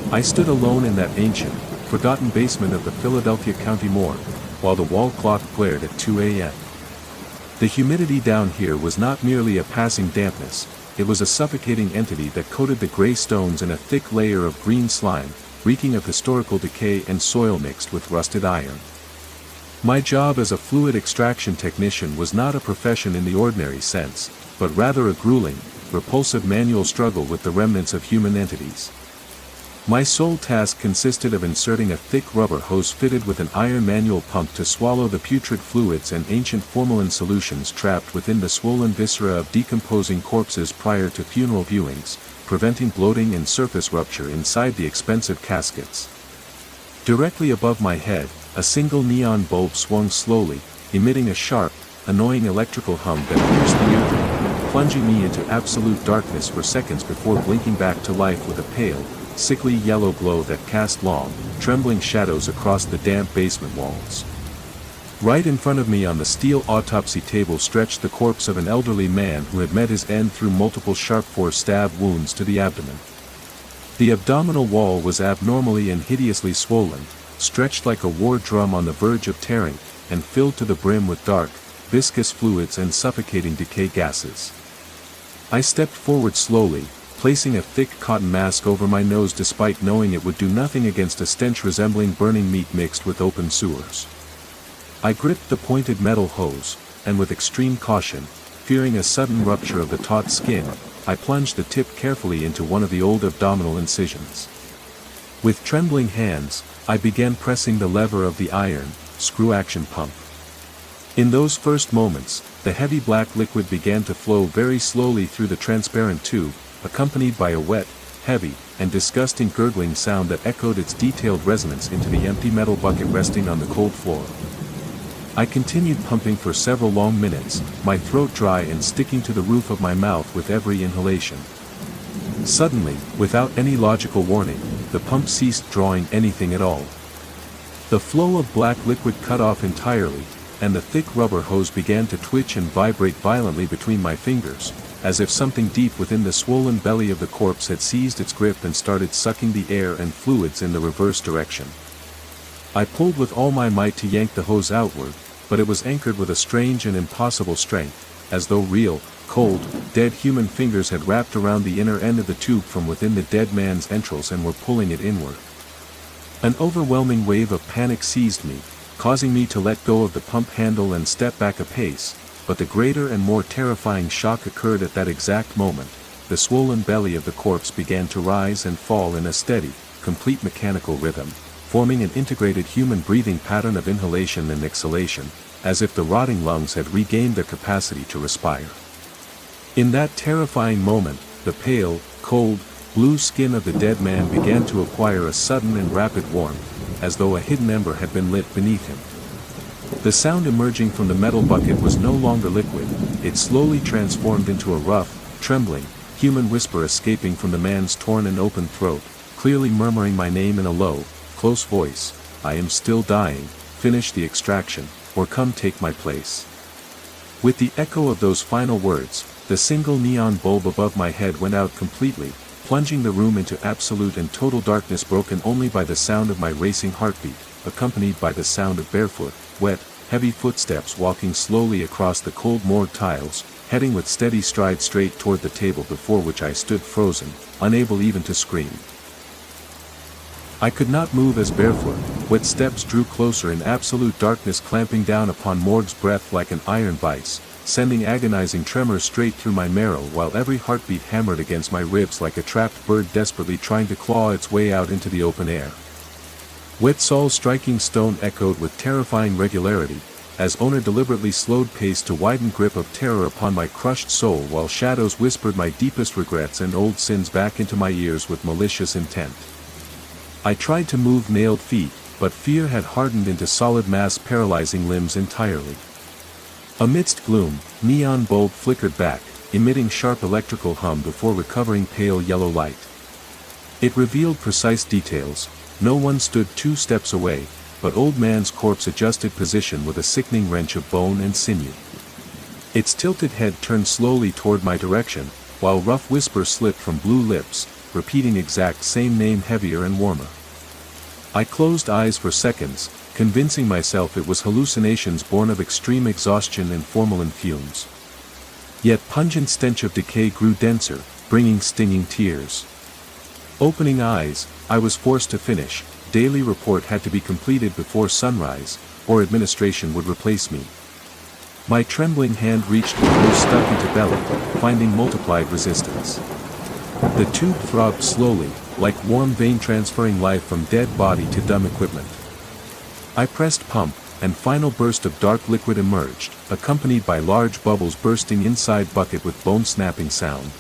I stood alone in that ancient, forgotten basement of the Philadelphia County Morgue, while the wall clock glared at 2 a.m. The humidity down here was not merely a passing dampness, it was a suffocating entity that coated the gray stones in a thick layer of green slime, reeking of historical decay and soil mixed with rusted iron. My job as a fluid extraction technician was not a profession in the ordinary sense, but rather a grueling, repulsive manual struggle with the remnants of human entities. My sole task consisted of inserting a thick rubber hose fitted with an iron manual pump to swallow the putrid fluids and ancient formalin solutions trapped within the swollen viscera of decomposing corpses prior to funeral viewings, preventing bloating and surface rupture inside the expensive caskets. Directly above my head, a single neon bulb swung slowly, emitting a sharp, annoying electrical hum that pierced the eardrum, plunging me into absolute darkness for seconds before blinking back to life with a pale, sickly yellow glow that cast long, trembling shadows across the damp basement walls. Right in front of me on the steel autopsy table stretched the corpse of an elderly man who had met his end through multiple sharp stab wounds to the abdomen. The abdominal wall was abnormally and hideously swollen, stretched like a war drum on the verge of tearing, and filled to the brim with dark, viscous fluids and suffocating decay gases. I stepped forward slowly, placing a thick cotton mask over my nose despite knowing it would do nothing against a stench resembling burning meat mixed with open sewers. I gripped the pointed metal hose, and with extreme caution, fearing a sudden rupture of the taut skin, I plunged the tip carefully into one of the old abdominal incisions. With trembling hands, I began pressing the lever of the iron, screw-action pump. In those first moments, the heavy black liquid began to flow very slowly through the transparent tube, accompanied by a wet, heavy, and disgusting gurgling sound that echoed its detailed resonance into the empty metal bucket resting on the cold floor. I continued pumping for several long minutes, my throat dry and sticking to the roof of my mouth with every inhalation. Suddenly, without any logical warning, the pump ceased drawing anything at all. The flow of black liquid cut off entirely, and the thick rubber hose began to twitch and vibrate violently between my fingers, as if something deep within the swollen belly of the corpse had seized its grip and started sucking the air and fluids in the reverse direction. I pulled with all my might to yank the hose outward, but it was anchored with a strange and impossible strength, as though real, cold, dead human fingers had wrapped around the inner end of the tube from within the dead man's entrails and were pulling it inward. An overwhelming wave of panic seized me, causing me to let go of the pump handle and step back a pace, but the greater and more terrifying shock occurred at that exact moment. The swollen belly of the corpse began to rise and fall in a steady, complete mechanical rhythm, forming an integrated human breathing pattern of inhalation and exhalation, as if the rotting lungs had regained their capacity to respire. In that terrifying moment, the pale, cold, blue skin of the dead man began to acquire a sudden and rapid warmth, as though a hidden ember had been lit beneath him. The sound emerging from the metal bucket was no longer liquid, it slowly transformed into a rough, trembling, human whisper escaping from the man's torn and open throat, clearly murmuring my name in a low, close voice: "I am still dying, finish the extraction, or come take my place." With the echo of those final words, the single neon bulb above my head went out completely, plunging the room into absolute and total darkness broken only by the sound of my racing heartbeat, accompanied by the sound of barefoot, wet, heavy footsteps walking slowly across the cold morgue tiles, heading with steady stride straight toward the table before which I stood frozen, unable even to scream. I could not move as barefoot, wet steps drew closer in absolute darkness, clamping down upon Morg's breath like an iron vice, sending agonizing tremors straight through my marrow while every heartbeat hammered against my ribs like a trapped bird desperately trying to claw its way out into the open air. Wet soul striking stone echoed with terrifying regularity, as owner deliberately slowed pace to widen grip of terror upon my crushed soul while shadows whispered my deepest regrets and old sins back into my ears with malicious intent. I tried to move nailed feet, but fear had hardened into solid mass, paralyzing limbs entirely. Amidst gloom, neon bulb flickered back, emitting sharp electrical hum before recovering pale yellow light. It revealed precise details. No one stood 2 steps away, but old man's corpse adjusted position with a sickening wrench of bone and sinew. Its tilted head turned slowly toward my direction, while rough whispers slipped from blue lips, repeating exact same name heavier and warmer. I closed eyes for seconds, convincing myself it was hallucinations born of extreme exhaustion and formalin fumes. Yet pungent stench of decay grew denser, bringing stinging tears. Opening eyes, I was forced to finish. Daily report had to be completed before sunrise, or administration would replace me. My trembling hand reached the hose stuck into belly, finding multiplied resistance. The tube throbbed slowly, like warm vein transferring life from dead body to dumb equipment. I pressed pump, and final burst of dark liquid emerged, accompanied by large bubbles bursting inside bucket with bone-snapping sound.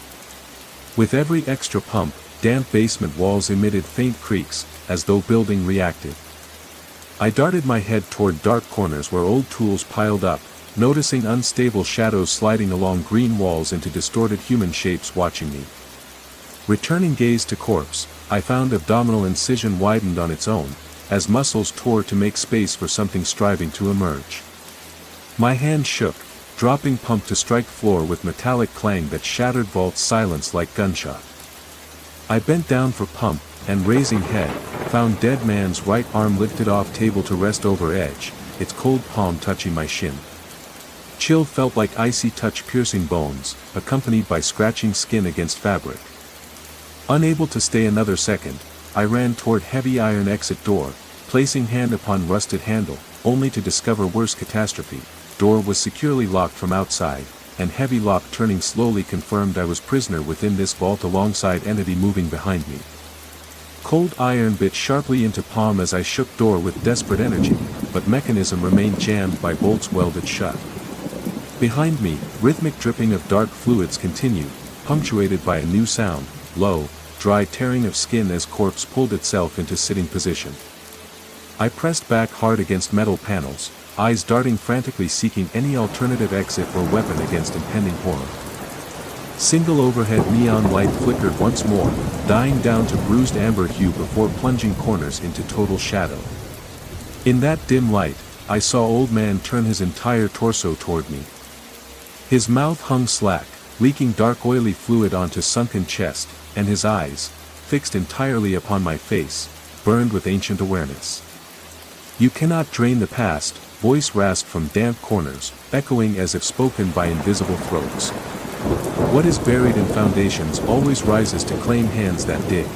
With every extra pump, damp basement walls emitted faint creaks, as though building reacted. I darted my head toward dark corners where old tools piled up, noticing unstable shadows sliding along green walls into distorted human shapes watching me. Returning gaze to corpse, I found abdominal incision widened on its own, as muscles tore to make space for something striving to emerge. My hand shook, dropping pump to strike floor with metallic clang that shattered vault's silence like gunshot. I bent down for pump, and raising head, found dead man's right arm lifted off table to rest over edge, its cold palm touching my shin. Chill felt like icy touch piercing bones, accompanied by scratching skin against fabric. Unable to stay another second, I ran toward heavy iron exit door, placing hand upon rusted handle, only to discover worse catastrophe. Door was securely locked from outside, and heavy lock turning slowly confirmed I was prisoner within this vault alongside entity moving behind me. Cold iron bit sharply into palm as I shook door with desperate energy, but mechanism remained jammed by bolts welded shut. Behind me, rhythmic dripping of dark fluids continued, punctuated by a new sound, low, dry tearing of skin as corpse pulled itself into sitting position. I pressed back hard against metal panels, eyes darting frantically seeking any alternative exit or weapon against impending horror. Single overhead neon light flickered once more, dying down to bruised amber hue before plunging corners into total shadow. In that dim light, I saw old man turn his entire torso toward me. His mouth hung slack, leaking dark oily fluid onto sunken chest, and his eyes, fixed entirely upon my face, burned with ancient awareness. "You cannot drain the past," voice rasped from damp corners, echoing as if spoken by invisible throats. "What is buried in foundations always rises to claim hands that dig."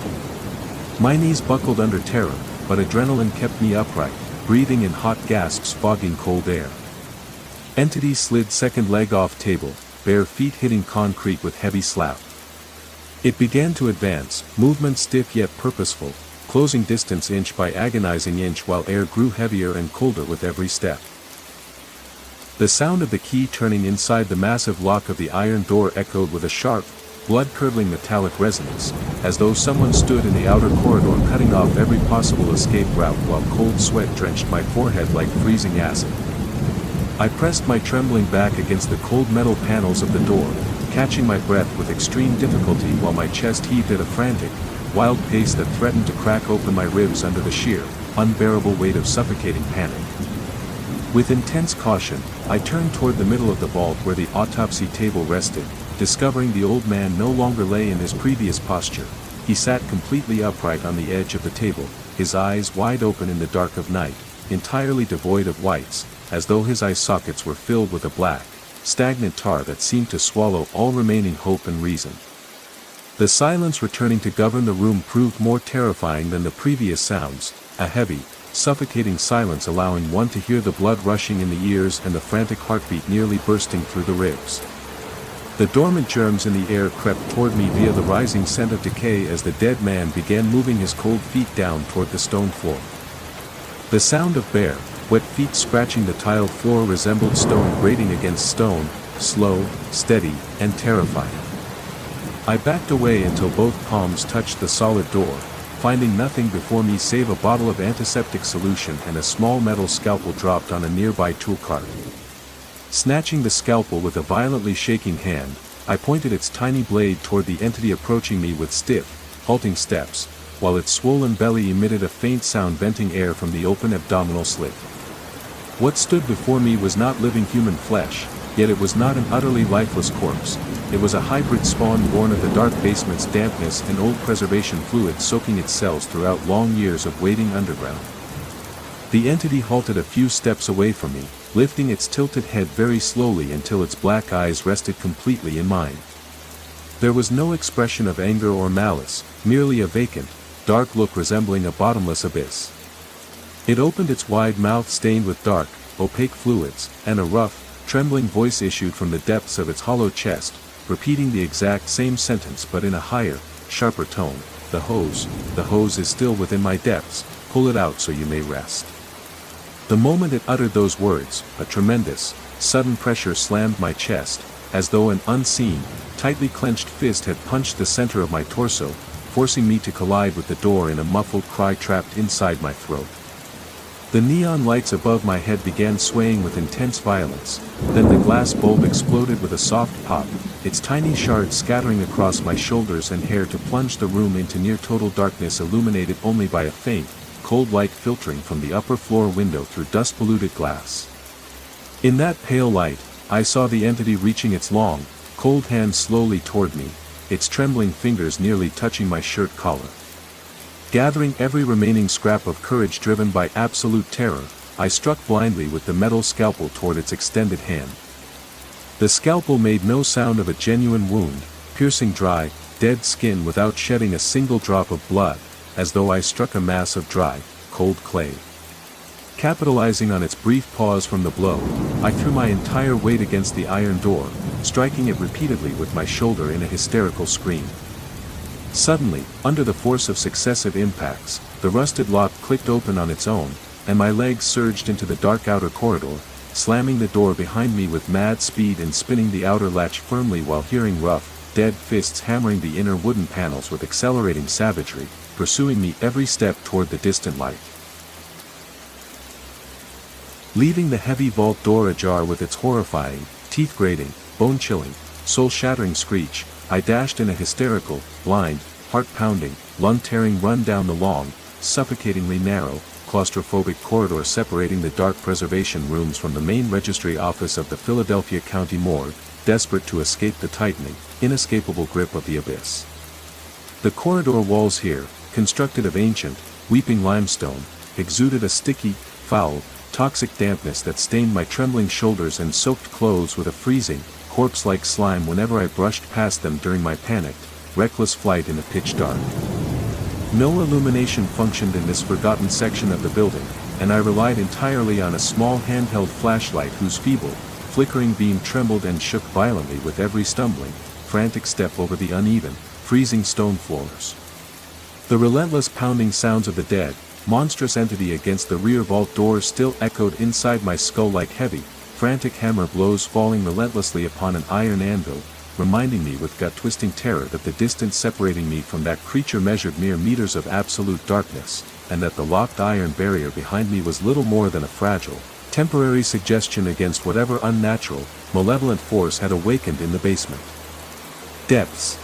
My knees buckled under terror, but adrenaline kept me upright, breathing in hot gasps fogging cold air. Entity slid second leg off table, bare feet hitting concrete with heavy slap. It began to advance, movement stiff yet purposeful, closing distance inch by agonizing inch while air grew heavier and colder with every step. The sound of the key turning inside the massive lock of the iron door echoed with a sharp, blood-curdling metallic resonance, as though someone stood in the outer corridor cutting off every possible escape route while cold sweat drenched my forehead like freezing acid. I pressed my trembling back against the cold metal panels of the door, catching my breath with extreme difficulty while my chest heaved at a frantic, wild pace that threatened to crack open my ribs under the sheer, unbearable weight of suffocating panic. With intense caution, I turned toward the middle of the vault where the autopsy table rested, discovering the old man no longer lay in his previous posture. He sat completely upright on the edge of the table, his eyes wide open in the dark of night, entirely devoid of whites, as though his eye sockets were filled with a black, stagnant tar that seemed to swallow all remaining hope and reason. The silence returning to govern the room proved more terrifying than the previous sounds, a heavy, suffocating silence allowing one to hear the blood rushing in the ears and the frantic heartbeat nearly bursting through the ribs. The dormant germs in the air crept toward me via the rising scent of decay as the dead man began moving his cold feet down toward the stone floor. The sound of bare, wet feet scratching the tiled floor resembled stone grating against stone, slow, steady, and terrifying. I backed away until both palms touched the solid door, finding nothing before me save a bottle of antiseptic solution and a small metal scalpel dropped on a nearby tool cart. Snatching the scalpel with a violently shaking hand, I pointed its tiny blade toward the entity approaching me with stiff, halting steps, while its swollen belly emitted a faint sound venting air from the open abdominal slit. What stood before me was not living human flesh, yet it was not an utterly lifeless corpse. It was a hybrid spawn born of the dark basement's dampness and old preservation fluid soaking its cells throughout long years of waiting underground. The entity halted a few steps away from me, lifting its tilted head very slowly until its black eyes rested completely in mine. There was no expression of anger or malice, merely a vacant, dark look resembling a bottomless abyss. It opened its wide mouth stained with dark, opaque fluids, and a rough, trembling voice issued from the depths of its hollow chest, repeating the exact same sentence but in a higher, sharper tone. The hose is still within my depths, pull it out so you may rest. The moment it uttered those words, a tremendous, sudden pressure slammed my chest, as though an unseen, tightly clenched fist had punched the center of my torso, forcing me to collide with the door in a muffled cry trapped inside my throat. The neon lights above my head began swaying with intense violence, then the glass bulb exploded with a soft pop, its tiny shards scattering across my shoulders and hair to plunge the room into near-total darkness illuminated only by a faint, cold light filtering from the upper floor window through dust-polluted glass. In that pale light, I saw the entity reaching its long, cold hand slowly toward me, its trembling fingers nearly touching my shirt collar. Gathering every remaining scrap of courage driven by absolute terror, I struck blindly with the metal scalpel toward its extended hand. The scalpel made no sound of a genuine wound, piercing dry, dead skin without shedding a single drop of blood, as though I struck a mass of dry, cold clay. Capitalizing on its brief pause from the blow, I threw my entire weight against the iron door, striking it repeatedly with my shoulder in a hysterical scream. Suddenly, under the force of successive impacts, the rusted lock clicked open on its own, and my legs surged into the dark outer corridor, slamming the door behind me with mad speed and spinning the outer latch firmly while hearing rough, dead fists hammering the inner wooden panels with accelerating savagery, pursuing me every step toward the distant light. Leaving the heavy vault door ajar with its horrifying, teeth-grating, bone-chilling, soul-shattering screech, I dashed in a hysterical, blind, heart-pounding, lung-tearing run down the long, suffocatingly narrow, claustrophobic corridor separating the dark preservation rooms from the main registry office of the Philadelphia County Morgue, desperate to escape the tightening, inescapable grip of the abyss. The corridor walls here, constructed of ancient, weeping limestone, exuded a sticky, foul, toxic dampness that stained my trembling shoulders and soaked clothes with a freezing, corpse-like slime whenever I brushed past them during my panicked, reckless flight in the pitch dark. No illumination functioned in this forgotten section of the building, and I relied entirely on a small handheld flashlight whose feeble, flickering beam trembled and shook violently with every stumbling, frantic step over the uneven, freezing stone floors. The relentless pounding sounds of the dead, monstrous entity against the rear vault doors still echoed inside my skull like heavy, frantic hammer blows falling relentlessly upon an iron anvil, reminding me with gut-twisting terror that the distance separating me from that creature measured mere meters of absolute darkness, and that the locked iron barrier behind me was little more than a fragile, temporary suggestion against whatever unnatural, malevolent force had awakened in the basement. Depths.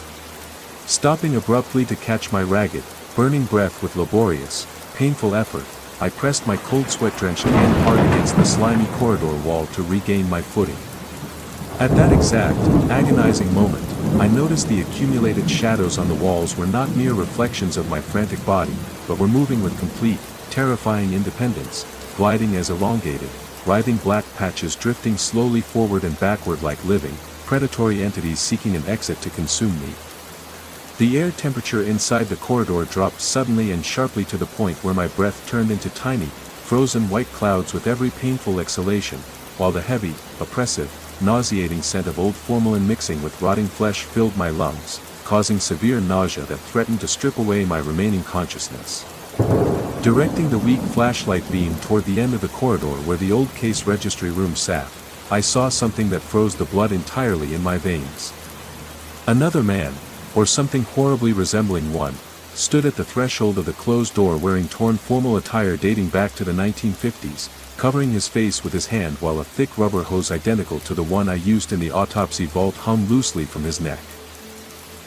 Stopping abruptly to catch my ragged, burning breath with laborious, painful effort, I pressed my cold sweat-drenched hand hard against the slimy corridor wall to regain my footing. At that exact, agonizing moment, I noticed the accumulated shadows on the walls were not mere reflections of my frantic body, but were moving with complete, terrifying independence, gliding as elongated, writhing black patches drifting slowly forward and backward like living, predatory entities seeking an exit to consume me. The air temperature inside the corridor dropped suddenly and sharply to the point where my breath turned into tiny, frozen white clouds with every painful exhalation, while the heavy, oppressive, nauseating scent of old formalin mixing with rotting flesh filled my lungs, causing severe nausea that threatened to strip away my remaining consciousness. Directing the weak flashlight beam toward the end of the corridor where the old case registry room sat, I saw something that froze the blood entirely in my veins. Another man, or something horribly resembling one, stood at the threshold of the closed door wearing torn formal attire dating back to the 1950s, covering his face with his hand while a thick rubber hose identical to the one I used in the autopsy vault hung loosely from his neck.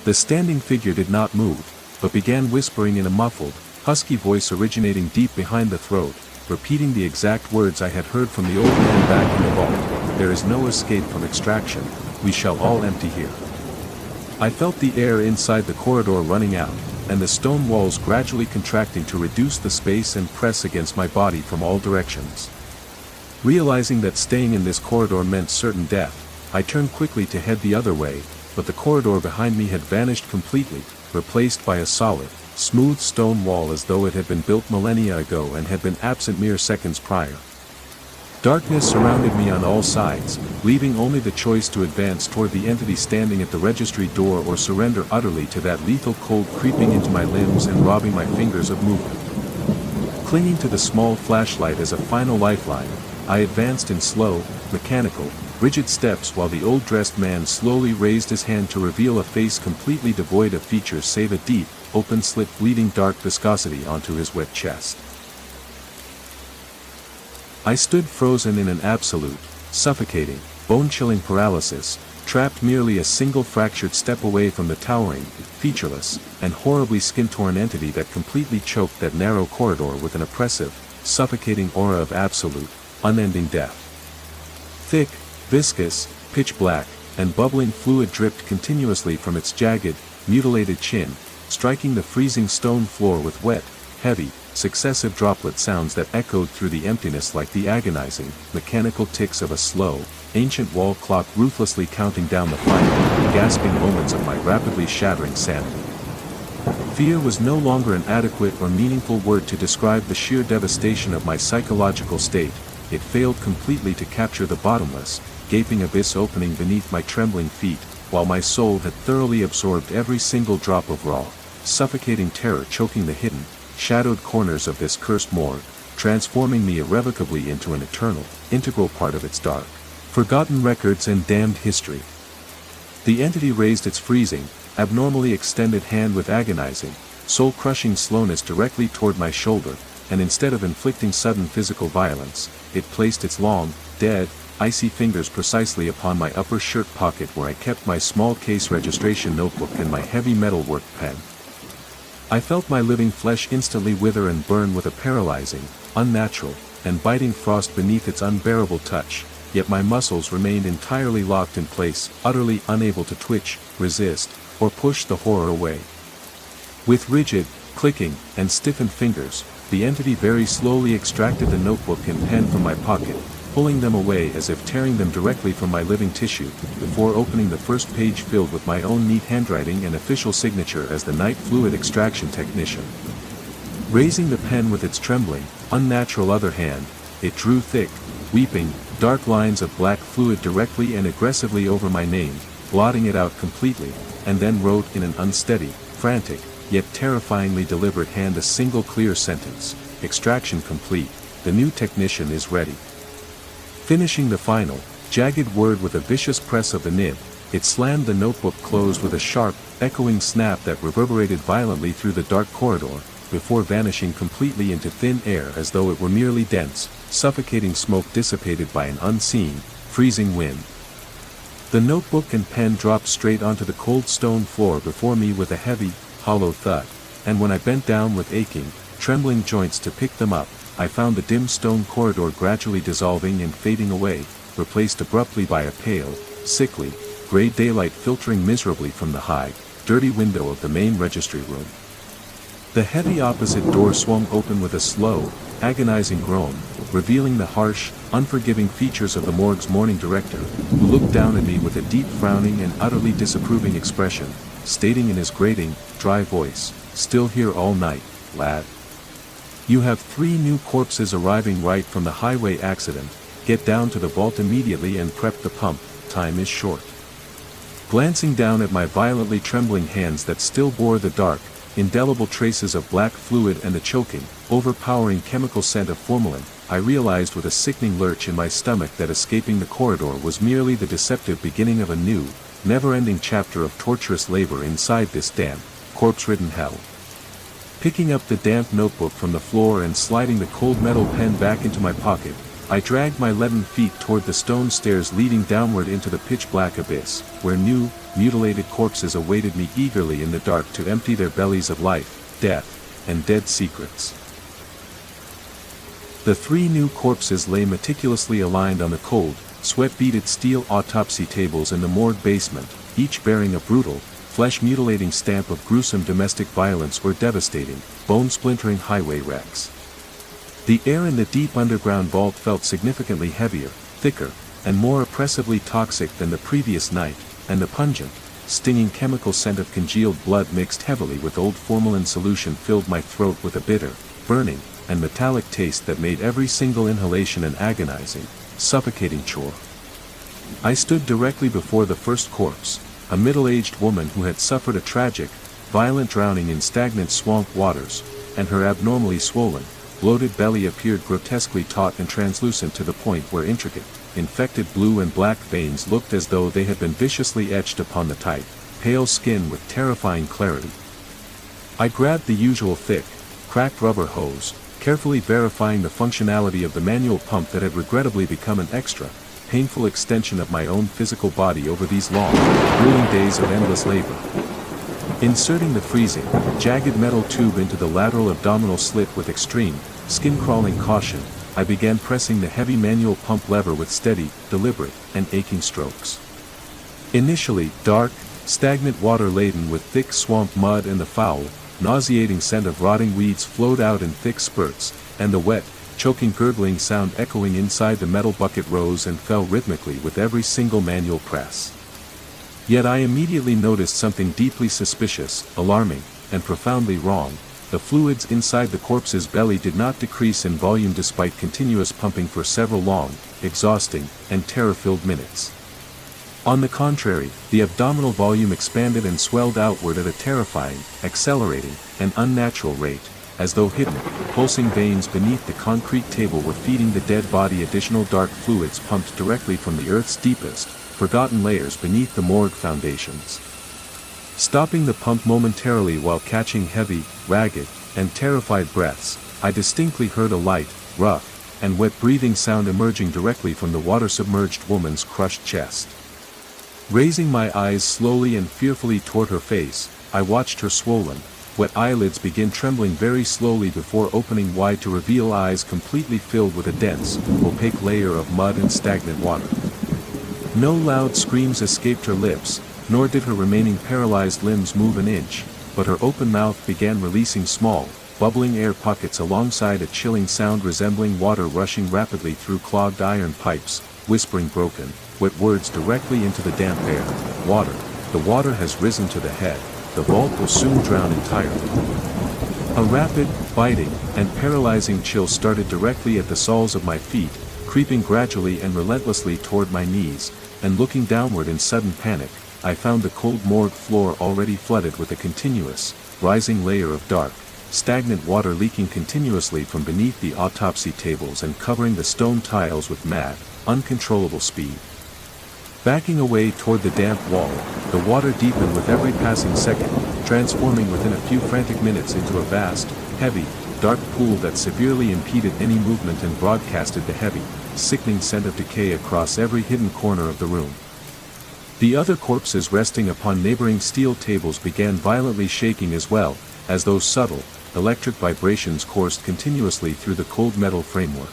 The standing figure did not move, but began whispering in a muffled, husky voice originating deep behind the throat, repeating the exact words I had heard from the old man back in the vault. there is no escape from extraction, we shall all empty here. I felt the air inside the corridor running out, and the stone walls gradually contracting to reduce the space and press against my body from all directions. Realizing that staying in this corridor meant certain death, I turned quickly to head the other way, but the corridor behind me had vanished completely, replaced by a solid, smooth stone wall as though it had been built millennia ago and had been absent mere seconds prior. Darkness surrounded me on all sides, leaving only the choice to advance toward the entity standing at the registry door or surrender utterly to that lethal cold creeping into my limbs and robbing my fingers of movement. Clinging to the small flashlight as a final lifeline, I advanced in slow, mechanical, rigid steps while the old-dressed man slowly raised his hand to reveal a face completely devoid of features save a deep, open slit bleeding dark viscosity onto his wet chest. I stood frozen in an absolute, suffocating, bone-chilling paralysis, trapped merely a single fractured step away from the towering, featureless, and horribly skin-torn entity that completely choked that narrow corridor with an oppressive, suffocating aura of absolute, unending death. Thick, viscous, pitch black, and bubbling fluid dripped continuously from its jagged, mutilated chin, striking the freezing stone floor with wet, heavy, successive droplet sounds that echoed through the emptiness like the agonizing, mechanical ticks of a slow, ancient wall clock ruthlessly counting down the final, gasping moments of my rapidly shattering sanity. Fear was no longer an adequate or meaningful word to describe the sheer devastation of my psychological state. It failed completely to capture the bottomless, gaping abyss opening beneath my trembling feet, while my soul had thoroughly absorbed every single drop of raw, suffocating terror choking the hidden, shadowed corners of this cursed morgue, transforming me irrevocably into an eternal, integral part of its dark, forgotten records and damned history. The entity raised its freezing, abnormally extended hand with agonizing, soul-crushing slowness directly toward my shoulder, and instead of inflicting sudden physical violence, it placed its long, dead, icy fingers precisely upon my upper shirt pocket where I kept my small case registration notebook and my heavy metalwork pen. I felt my living flesh instantly wither and burn with a paralyzing, unnatural, and biting frost beneath its unbearable touch, yet my muscles remained entirely locked in place, utterly unable to twitch, resist, or push the horror away. With rigid, clicking, and stiffened fingers, the entity very slowly extracted the notebook and pen from my pocket, pulling them away as if tearing them directly from my living tissue, before opening the first page filled with my own neat handwriting and official signature as the night fluid extraction technician. Raising the pen with its trembling, unnatural other hand, it drew thick, weeping, dark lines of black fluid directly and aggressively over my name, blotting it out completely, and then wrote in an unsteady, frantic, yet terrifyingly deliberate hand a single clear sentence: "Extraction complete, the new technician is ready." Finishing the final, jagged word with a vicious press of the nib, it slammed the notebook closed with a sharp, echoing snap that reverberated violently through the dark corridor, before vanishing completely into thin air as though it were merely dense, suffocating smoke dissipated by an unseen, freezing wind. The notebook and pen dropped straight onto the cold stone floor before me with a heavy, hollow thud, and when I bent down with aching, trembling joints to pick them up, I found the dim stone corridor gradually dissolving and fading away, replaced abruptly by a pale, sickly, gray daylight filtering miserably from the high, dirty window of the main registry room. The heavy opposite door swung open with a slow, agonizing groan, revealing the harsh, unforgiving features of the morgue's morning director, who looked down at me with a deep frowning and utterly disapproving expression, stating in his grating, dry voice, "Still here all night, lad? You have 3 new corpses arriving right from the highway accident. Get down to the vault immediately and prep the pump, time is short." Glancing down at my violently trembling hands that still bore the dark, indelible traces of black fluid and the choking, overpowering chemical scent of formalin, I realized with a sickening lurch in my stomach that escaping the corridor was merely the deceptive beginning of a new, never-ending chapter of torturous labor inside this damp, corpse-ridden hell. Picking up the damp notebook from the floor and sliding the cold metal pen back into my pocket, I dragged my leaden feet toward the stone stairs leading downward into the pitch-black abyss, where new, mutilated corpses awaited me eagerly in the dark to empty their bellies of life, death, and dead secrets. The 3 new corpses lay meticulously aligned on the cold, sweat-beaded steel autopsy tables in the morgue basement, each bearing a brutal, flesh-mutilating stamp of gruesome domestic violence or devastating, bone-splintering highway wrecks. The air in the deep underground vault felt significantly heavier, thicker, and more oppressively toxic than the previous night, and the pungent, stinging chemical scent of congealed blood mixed heavily with old formalin solution filled my throat with a bitter, burning, and metallic taste that made every single inhalation an agonizing, suffocating chore. I stood directly before the first corpse, a middle-aged woman who had suffered a tragic, violent drowning in stagnant swamp waters, and her abnormally swollen, bloated belly appeared grotesquely taut and translucent to the point where intricate, infected blue and black veins looked as though they had been viciously etched upon the tight, pale skin with terrifying clarity. I grabbed the usual thick, cracked rubber hose, carefully verifying the functionality of the manual pump that had regrettably become an extra, painful extension of my own physical body over these long, grueling days of endless labor. Inserting the freezing, jagged metal tube into the lateral abdominal slit with extreme, skin-crawling caution, I began pressing the heavy manual pump lever with steady, deliberate, and aching strokes. Initially, dark, stagnant water laden with thick swamp mud and the foul, nauseating scent of rotting weeds flowed out in thick spurts, and the wet, choking gurgling sound echoing inside the metal bucket rose and fell rhythmically with every single manual press. Yet I immediately noticed something deeply suspicious, alarming, and profoundly wrong. The fluids inside the corpse's belly did not decrease in volume despite continuous pumping for several long, exhausting, and terror-filled minutes. On the contrary, the abdominal volume expanded and swelled outward at a terrifying, accelerating, and unnatural rate, as though hidden, pulsing veins beneath the concrete table were feeding the dead body additional dark fluids pumped directly from the earth's deepest, forgotten layers beneath the morgue foundations. Stopping the pump momentarily while catching heavy, ragged, and terrified breaths, I distinctly heard a light, rough, and wet breathing sound emerging directly from the water-submerged woman's crushed chest. Raising my eyes slowly and fearfully toward her face, I watched her swollen, wet eyelids begin trembling very slowly before opening wide to reveal eyes completely filled with a dense, opaque layer of mud and stagnant water. No loud screams escaped her lips, nor did her remaining paralyzed limbs move an inch, but her open mouth began releasing small, bubbling air pockets alongside a chilling sound resembling water rushing rapidly through clogged iron pipes, whispering broken, wet words directly into the damp air. Water. The water has risen to the head. The vault will soon drown entirely. A rapid, biting, and paralyzing chill started directly at the soles of my feet, creeping gradually and relentlessly toward my knees, and looking downward in sudden panic, I found the cold morgue floor already flooded with a continuous, rising layer of dark, stagnant water leaking continuously from beneath the autopsy tables and covering the stone tiles with mad, uncontrollable speed. Backing away toward the damp wall, the water deepened with every passing second, transforming within a few frantic minutes into a vast, heavy, dark pool that severely impeded any movement and broadcasted the heavy, sickening scent of decay across every hidden corner of the room. The other corpses resting upon neighboring steel tables began violently shaking as well, as those subtle, electric vibrations coursed continuously through the cold metal framework.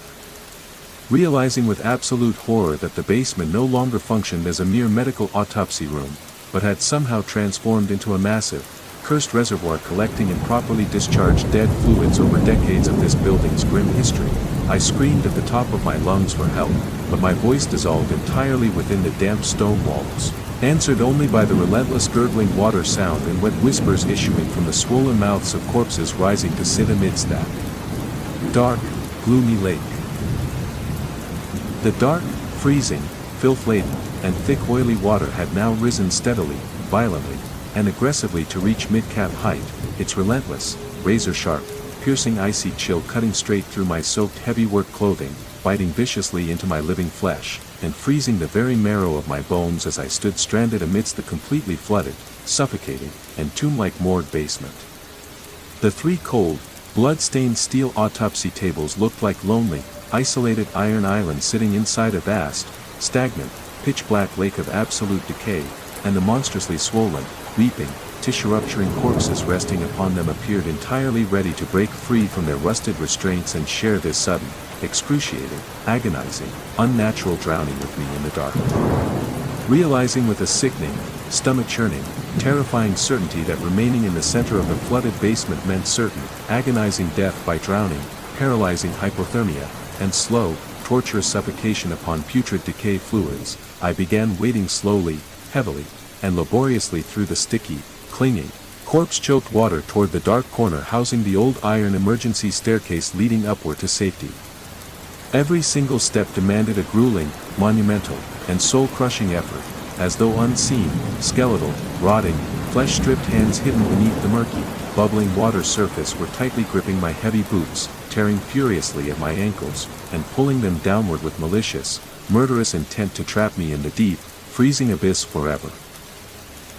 Realizing with absolute horror that the basement no longer functioned as a mere medical autopsy room, but had somehow transformed into a massive, cursed reservoir collecting improperly discharged dead fluids over decades of this building's grim history, I screamed at the top of my lungs for help, but my voice dissolved entirely within the damp stone walls, answered only by the relentless gurgling water sound and wet whispers issuing from the swollen mouths of corpses rising to sit amidst that dark, gloomy lake. The dark, freezing, filth-laden, and thick oily water had now risen steadily, violently, and aggressively to reach mid-cap height, its relentless, razor-sharp, piercing icy chill cutting straight through my soaked heavy work clothing, biting viciously into my living flesh, and freezing the very marrow of my bones as I stood stranded amidst the completely flooded, suffocating, and tomb-like morgue basement. The three cold, blood-stained steel autopsy tables looked like lonely, isolated iron islands sitting inside a vast, stagnant, pitch-black lake of absolute decay, and the monstrously swollen, leaping, tissue-rupturing corpses resting upon them appeared entirely ready to break free from their rusted restraints and share this sudden, excruciating, agonizing, unnatural drowning with me in the dark. Realizing with a sickening, stomach-churning, terrifying certainty that remaining in the center of the flooded basement meant certain, agonizing death by drowning, paralyzing hypothermia, and slow, torturous suffocation upon putrid decay fluids, I began wading slowly, heavily, and laboriously through the sticky, clinging, corpse-choked water toward the dark corner housing the old iron emergency staircase leading upward to safety. Every single step demanded a grueling, monumental, and soul-crushing effort, as though unseen, skeletal, rotting, flesh-stripped hands hidden beneath the murky, bubbling water surface were tightly gripping my heavy boots, tearing furiously at my ankles, and pulling them downward with malicious, murderous intent to trap me in the deep, freezing abyss forever.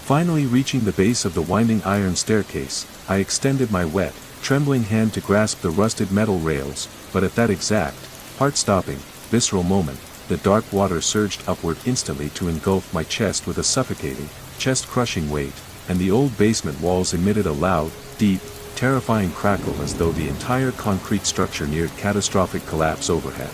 Finally reaching the base of the winding iron staircase, I extended my wet, trembling hand to grasp the rusted metal rails, but at that exact, heart-stopping, visceral moment, the dark water surged upward instantly to engulf my chest with a suffocating, chest-crushing weight, and the old basement walls emitted a loud, deep, terrifying crackle as though the entire concrete structure neared catastrophic collapse overhead.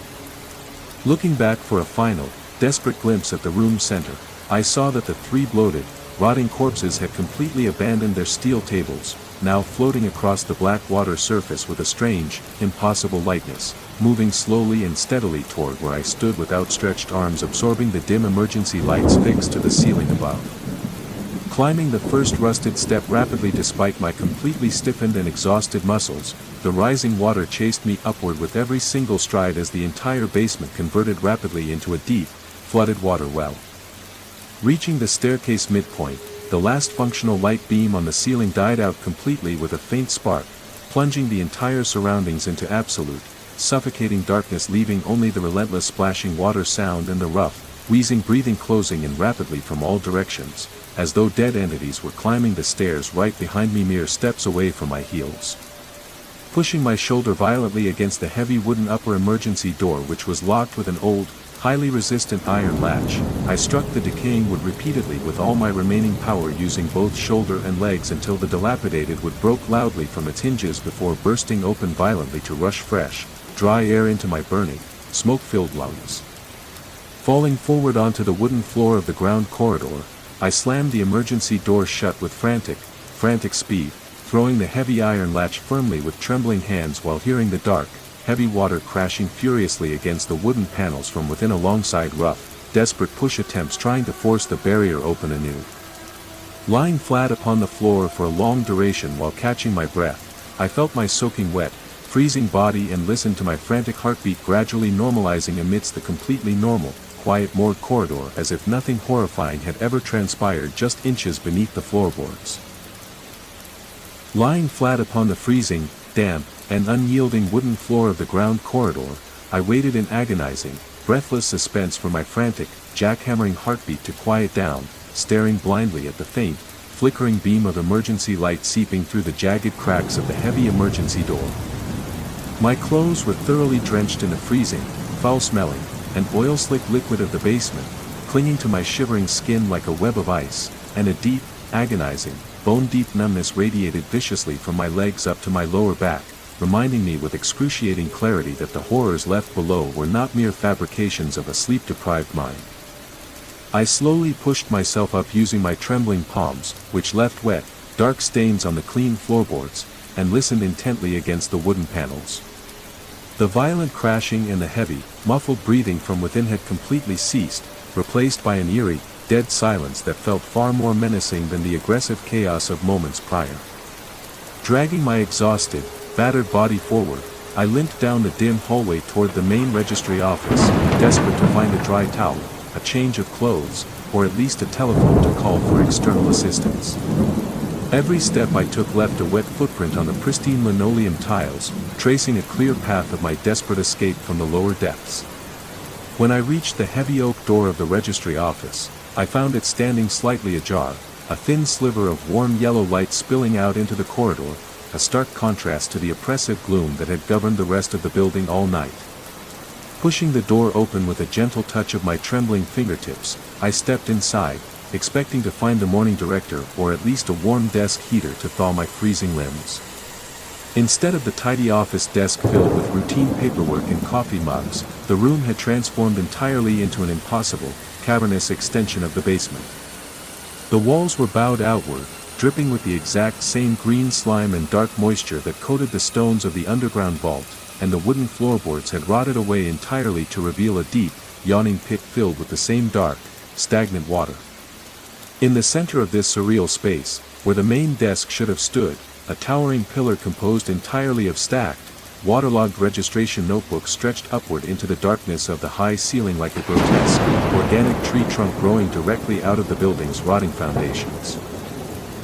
Looking back for a final, desperate glimpse at the room's center, I saw that the three bloated, rotting corpses had completely abandoned their steel tables, now floating across the black water surface with a strange, impossible lightness, moving slowly and steadily toward where I stood with outstretched arms absorbing the dim emergency lights fixed to the ceiling above. Climbing the first rusted step rapidly despite my completely stiffened and exhausted muscles, the rising water chased me upward with every single stride as the entire basement converted rapidly into a deep, flooded water well. Reaching the staircase midpoint, the last functional light beam on the ceiling died out completely with a faint spark, plunging the entire surroundings into absolute, suffocating darkness leaving only the relentless splashing water sound and the rough, wheezing breathing closing in rapidly from all directions, as though dead entities were climbing the stairs right behind me mere steps away from my heels. Pushing my shoulder violently against the heavy wooden upper emergency door which was locked with an old, highly resistant iron latch, I struck the decaying wood repeatedly with all my remaining power using both shoulder and legs until the dilapidated wood broke loudly from its hinges before bursting open violently to rush fresh, dry air into my burning, smoke-filled lungs. Falling forward onto the wooden floor of the ground corridor, I slammed the emergency door shut with frantic speed, throwing the heavy iron latch firmly with trembling hands while hearing the dark, heavy water crashing furiously against the wooden panels from within alongside rough, desperate push attempts trying to force the barrier open anew. Lying flat upon the floor for a long duration while catching my breath, I felt my soaking wet, freezing body and listened to my frantic heartbeat gradually normalizing amidst the completely normal, quiet morgue corridor as if nothing horrifying had ever transpired just inches beneath the floorboards. Lying flat upon the freezing, damp, and unyielding wooden floor of the ground corridor, I waited in agonizing, breathless suspense for my frantic, jackhammering heartbeat to quiet down, staring blindly at the faint, flickering beam of emergency light seeping through the jagged cracks of the heavy emergency door. My clothes were thoroughly drenched in the freezing, foul-smelling, and oil-slick liquid of the basement, clinging to my shivering skin like a web of ice, and a deep, agonizing, bone-deep numbness radiated viciously from my legs up to my lower back, reminding me with excruciating clarity that the horrors left below were not mere fabrications of a sleep-deprived mind. I slowly pushed myself up using my trembling palms, which left wet, dark stains on the clean floorboards, and listened intently against the wooden panels. The violent crashing and the heavy, muffled breathing from within had completely ceased, replaced by an eerie, dead silence that felt far more menacing than the aggressive chaos of moments prior. Dragging my exhausted, battered body forward, I limped down the dim hallway toward the main registry office, desperate to find a dry towel, a change of clothes, or at least a telephone to call for external assistance. Every step I took left a wet footprint on the pristine linoleum tiles, tracing a clear path of my desperate escape from the lower depths. When I reached the heavy oak door of the registry office, I found it standing slightly ajar, a thin sliver of warm yellow light spilling out into the corridor, a stark contrast to the oppressive gloom that had governed the rest of the building all night. Pushing the door open with a gentle touch of my trembling fingertips, I stepped inside, expecting to find the morning director or at least a warm desk heater to thaw my freezing limbs. Instead of the tidy office desk filled with routine paperwork and coffee mugs, the room had transformed entirely into an impossible, cavernous extension of the basement. The walls were bowed outward, dripping with the exact same green slime and dark moisture that coated the stones of the underground vault, and the wooden floorboards had rotted away entirely to reveal a deep, yawning pit filled with the same dark, stagnant water. In the center of this surreal space, where the main desk should have stood, a towering pillar composed entirely of stacked, waterlogged registration notebooks stretched upward into the darkness of the high ceiling like a grotesque, organic tree trunk growing directly out of the building's rotting foundations.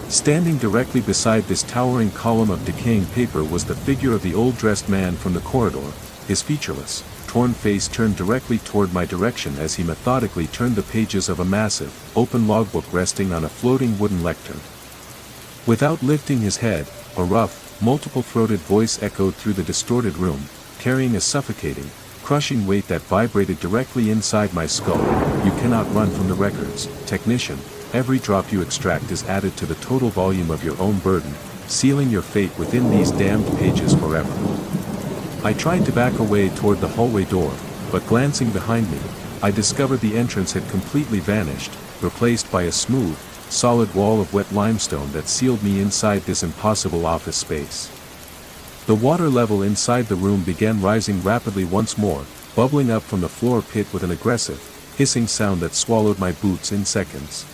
Standing directly beside this towering column of decaying paper was the figure of the old-dressed man from the corridor, his featureless, torn face turned directly toward my direction as he methodically turned the pages of a massive, open logbook resting on a floating wooden lectern. Without lifting his head, a rough, multiple-throated voice echoed through the distorted room, carrying a suffocating, crushing weight that vibrated directly inside my skull. "You cannot run from the records, technician. Every drop you extract is added to the total volume of your own burden, sealing your fate within these damned pages forever." I tried to back away toward the hallway door, but glancing behind me, I discovered the entrance had completely vanished, replaced by a smooth, solid wall of wet limestone that sealed me inside this impossible office space. The water level inside the room began rising rapidly once more, bubbling up from the floor pit with an aggressive, hissing sound that swallowed my boots in seconds.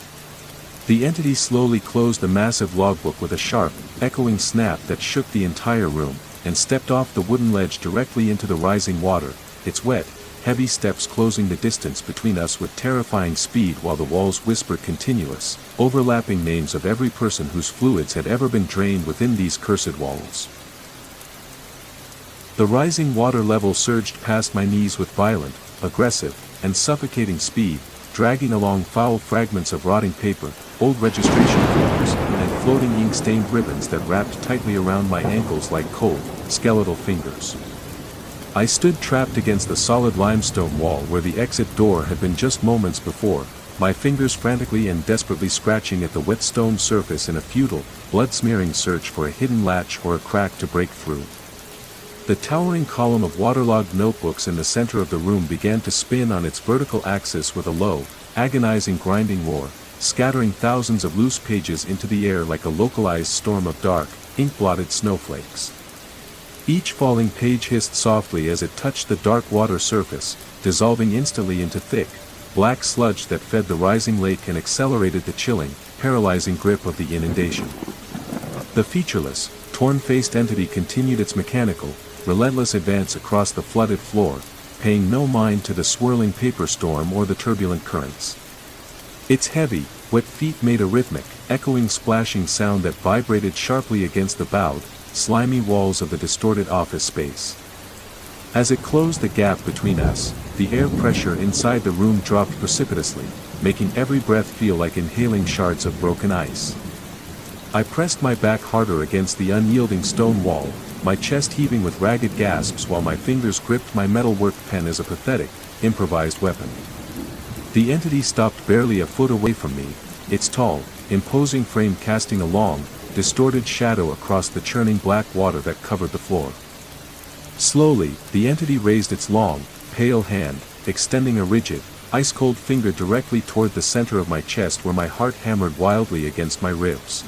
The entity slowly closed the massive logbook with a sharp, echoing snap that shook the entire room, and stepped off the wooden ledge directly into the rising water, its wet, heavy steps closing the distance between us with terrifying speed while the walls whispered continuous, overlapping names of every person whose fluids had ever been drained within these cursed walls. The rising water level surged past my knees with violent, aggressive, and suffocating speed, dragging along foul fragments of rotting paper, old registration forms, and floating ink-stained ribbons that wrapped tightly around my ankles like cold, skeletal fingers. I stood trapped against the solid limestone wall where the exit door had been just moments before, my fingers frantically and desperately scratching at the wet stone surface in a futile, blood-smearing search for a hidden latch or a crack to break through. The towering column of waterlogged notebooks in the center of the room began to spin on its vertical axis with a low, agonizing grinding roar, scattering thousands of loose pages into the air like a localized storm of dark, ink-blotted snowflakes. Each falling page hissed softly as it touched the dark water surface, dissolving instantly into thick, black sludge that fed the rising lake and accelerated the chilling, paralyzing grip of the inundation. The featureless, torn-faced entity continued its mechanical, relentless advance across the flooded floor, paying no mind to the swirling paper storm or the turbulent currents. Its heavy, wet feet made a rhythmic, echoing splashing sound that vibrated sharply against the bowed, slimy walls of the distorted office space. As it closed the gap between us, the air pressure inside the room dropped precipitously, making every breath feel like inhaling shards of broken ice. I pressed my back harder against the unyielding stone wall, my chest heaving with ragged gasps while my fingers gripped my metalwork pen as a pathetic, improvised weapon. The entity stopped barely a foot away from me, its tall, imposing frame casting a long, distorted shadow across the churning black water that covered the floor. Slowly, the entity raised its long, pale hand, extending a rigid, ice-cold finger directly toward the center of my chest where my heart hammered wildly against my ribs.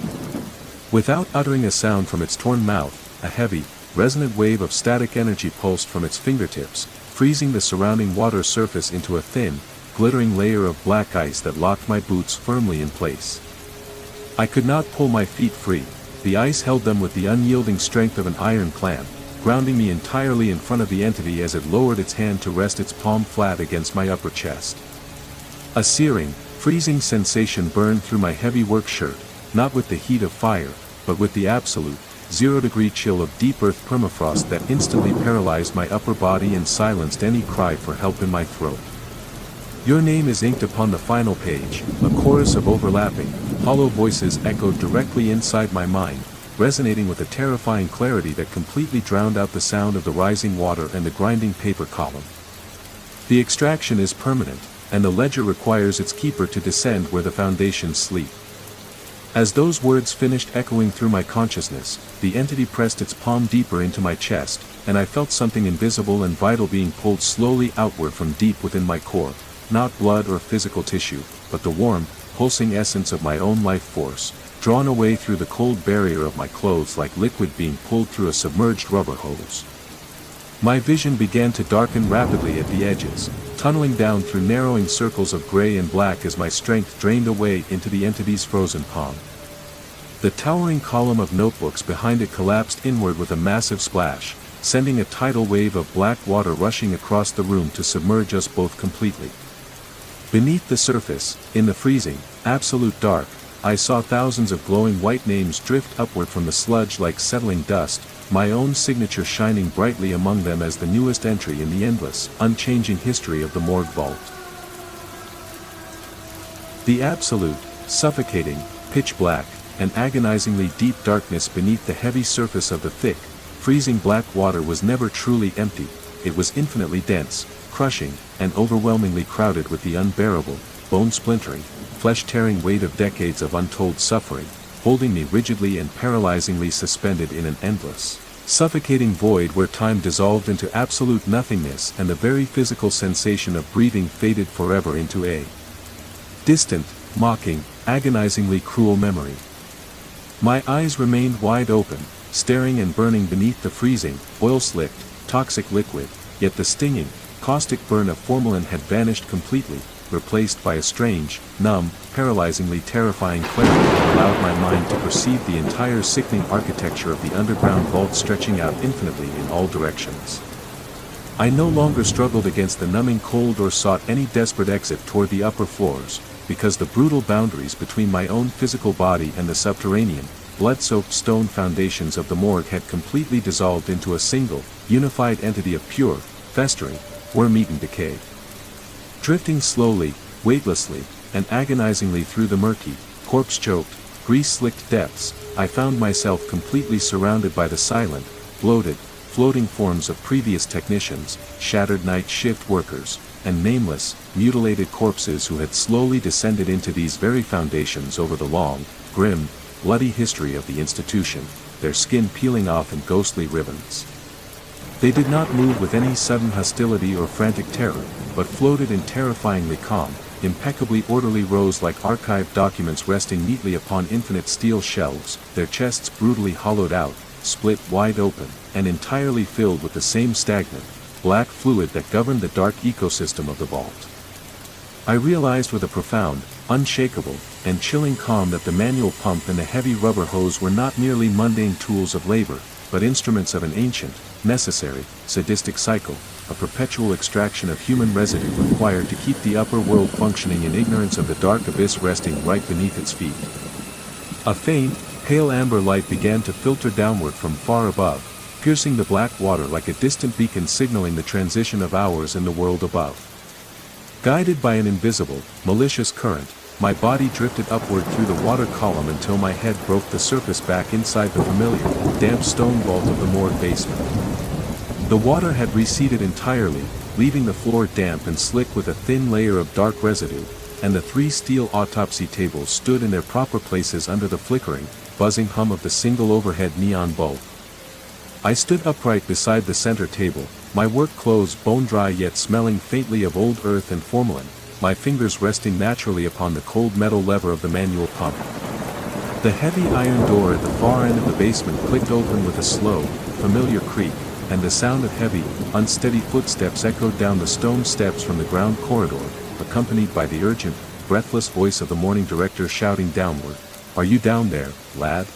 Without uttering a sound from its torn mouth, a heavy, resonant wave of static energy pulsed from its fingertips, freezing the surrounding water surface into a thin, glittering layer of black ice that locked my boots firmly in place. I could not pull my feet free, the ice held them with the unyielding strength of an iron clamp, grounding me entirely in front of the entity as it lowered its hand to rest its palm flat against my upper chest. A searing, freezing sensation burned through my heavy work shirt, not with the heat of fire, but with the absolute, 0-degree chill of deep earth permafrost that instantly paralyzed my upper body and silenced any cry for help in my throat. Your name is inked upon the final page, a chorus of overlapping, hollow voices echoed directly inside my mind, resonating with a terrifying clarity that completely drowned out the sound of the rising water and the grinding paper column. The extraction is permanent, and the ledger requires its keeper to descend where the foundations sleep. As those words finished echoing through my consciousness, the entity pressed its palm deeper into my chest, and I felt something invisible and vital being pulled slowly outward from deep within my core, not blood or physical tissue, but the warm, pulsing essence of my own life force, drawn away through the cold barrier of my clothes like liquid being pulled through a submerged rubber hose. My vision began to darken rapidly at the edges, tunneling down through narrowing circles of gray and black as my strength drained away into the entity's frozen palm. The towering column of notebooks behind it collapsed inward with a massive splash, sending a tidal wave of black water rushing across the room to submerge us both completely. Beneath the surface, in the freezing, absolute dark, I saw thousands of glowing white names drift upward from the sludge like settling dust, my own signature shining brightly among them as the newest entry in the endless, unchanging history of the morgue vault. The absolute, suffocating, pitch black, and agonizingly deep darkness beneath the heavy surface of the thick, freezing black water was never truly empty. It was infinitely dense, crushing, and overwhelmingly crowded with the unbearable, bone-splintering, flesh-tearing weight of decades of untold suffering, holding me rigidly and paralyzingly suspended in an endless, suffocating void where time dissolved into absolute nothingness and the very physical sensation of breathing faded forever into a distant, mocking, agonizingly cruel memory. My eyes remained wide open, staring and burning beneath the freezing, oil-slicked, toxic liquid, yet the stinging, caustic burn of formalin had vanished completely, replaced by a strange, numb, paralyzingly terrifying clarity that allowed my mind to perceive the entire sickening architecture of the underground vault stretching out infinitely in all directions. I no longer struggled against the numbing cold or sought any desperate exit toward the upper floors, because the brutal boundaries between my own physical body and the subterranean, blood-soaked stone foundations of the morgue had completely dissolved into a single, unified entity of pure, festering, worm-eaten decay. Drifting slowly, weightlessly, and agonizingly through the murky, corpse-choked, grease-slicked depths, I found myself completely surrounded by the silent, bloated, floating forms of previous technicians, shattered night shift workers, and nameless, mutilated corpses who had slowly descended into these very foundations over the long, grim, bloody history of the institution, their skin peeling off in ghostly ribbons. They did not move with any sudden hostility or frantic terror, but floated in terrifyingly calm, impeccably orderly rows like archived documents resting neatly upon infinite steel shelves, their chests brutally hollowed out, split wide open, and entirely filled with the same stagnant, black fluid that governed the dark ecosystem of the vault. I realized with a profound, unshakable, and chilling calm that the manual pump and the heavy rubber hose were not merely mundane tools of labor, but instruments of an ancient, necessary, sadistic cycle, a perpetual extraction of human residue required to keep the upper world functioning in ignorance of the dark abyss resting right beneath its feet. A faint, pale amber light began to filter downward from far above, piercing the black water like a distant beacon signaling the transition of hours in the world above. Guided by an invisible, malicious current, my body drifted upward through the water column until my head broke the surface back inside the familiar, damp stone vault of the morgue basement. The water had receded entirely, leaving the floor damp and slick with a thin layer of dark residue, and the 3 steel autopsy tables stood in their proper places under the flickering, buzzing hum of the single overhead neon bulb. I stood upright beside the center table, my work clothes bone-dry yet smelling faintly of old earth and formalin, my fingers resting naturally upon the cold metal lever of the manual pump. The heavy iron door at the far end of the basement clicked open with a slow, familiar creak, and the sound of heavy, unsteady footsteps echoed down the stone steps from the ground corridor, accompanied by the urgent, breathless voice of the morning director shouting downward, "Are you down there, lad?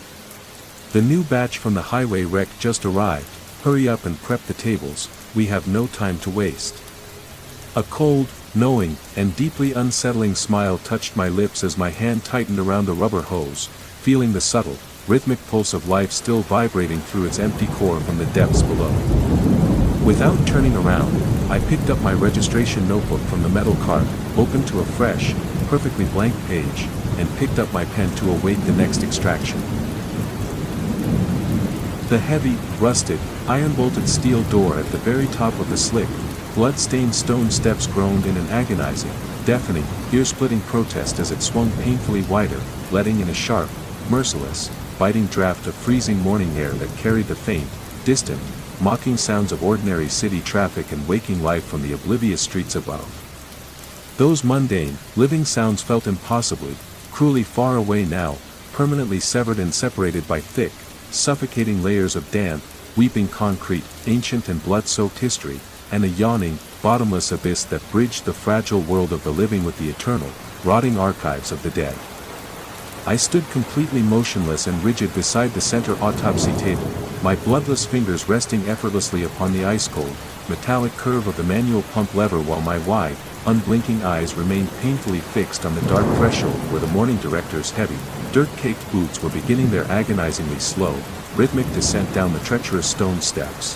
The new batch from the highway wreck just arrived, hurry up and prep the tables, we have no time to waste." A cold, knowing, and deeply unsettling smile touched my lips as my hand tightened around the rubber hose, feeling the subtle, rhythmic pulse of life still vibrating through its empty core from the depths below. Without turning around, I picked up my registration notebook from the metal cart, opened to a fresh, perfectly blank page, and picked up my pen to await the next extraction. The heavy, rusted, iron-bolted steel door at the very top of the slick, blood-stained stone steps groaned in an agonizing, deafening, ear-splitting protest as it swung painfully wider, letting in a sharp, merciless, biting draft of freezing morning air that carried the faint, distant, mocking sounds of ordinary city traffic and waking life from the oblivious streets above. Those mundane, living sounds felt impossibly, cruelly far away now, permanently severed and separated by thick, suffocating layers of damp, weeping concrete, ancient and blood-soaked history, and a yawning, bottomless abyss that bridged the fragile world of the living with the eternal, rotting archives of the dead. I stood completely motionless and rigid beside the center autopsy table, my bloodless fingers resting effortlessly upon the ice-cold, metallic curve of the manual pump lever while my wide, unblinking eyes remained painfully fixed on the dark threshold where the morning director's heavy, dirt-caked boots were beginning their agonizingly slow, rhythmic descent down the treacherous stone steps.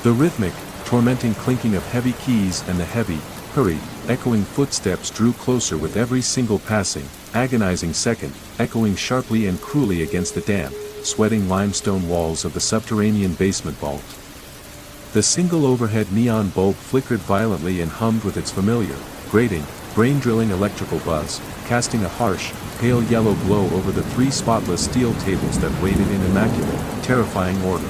The rhythmic, tormenting clinking of heavy keys and the heavy, hurried, echoing footsteps drew closer with every single passing, agonizing second, echoing sharply and cruelly against the damp, sweating limestone walls of the subterranean basement vault. The single overhead neon bulb flickered violently and hummed with its familiar, grating, brain-drilling electrical buzz, casting a harsh, pale yellow glow over the three spotless steel tables that waited in immaculate, terrifying order.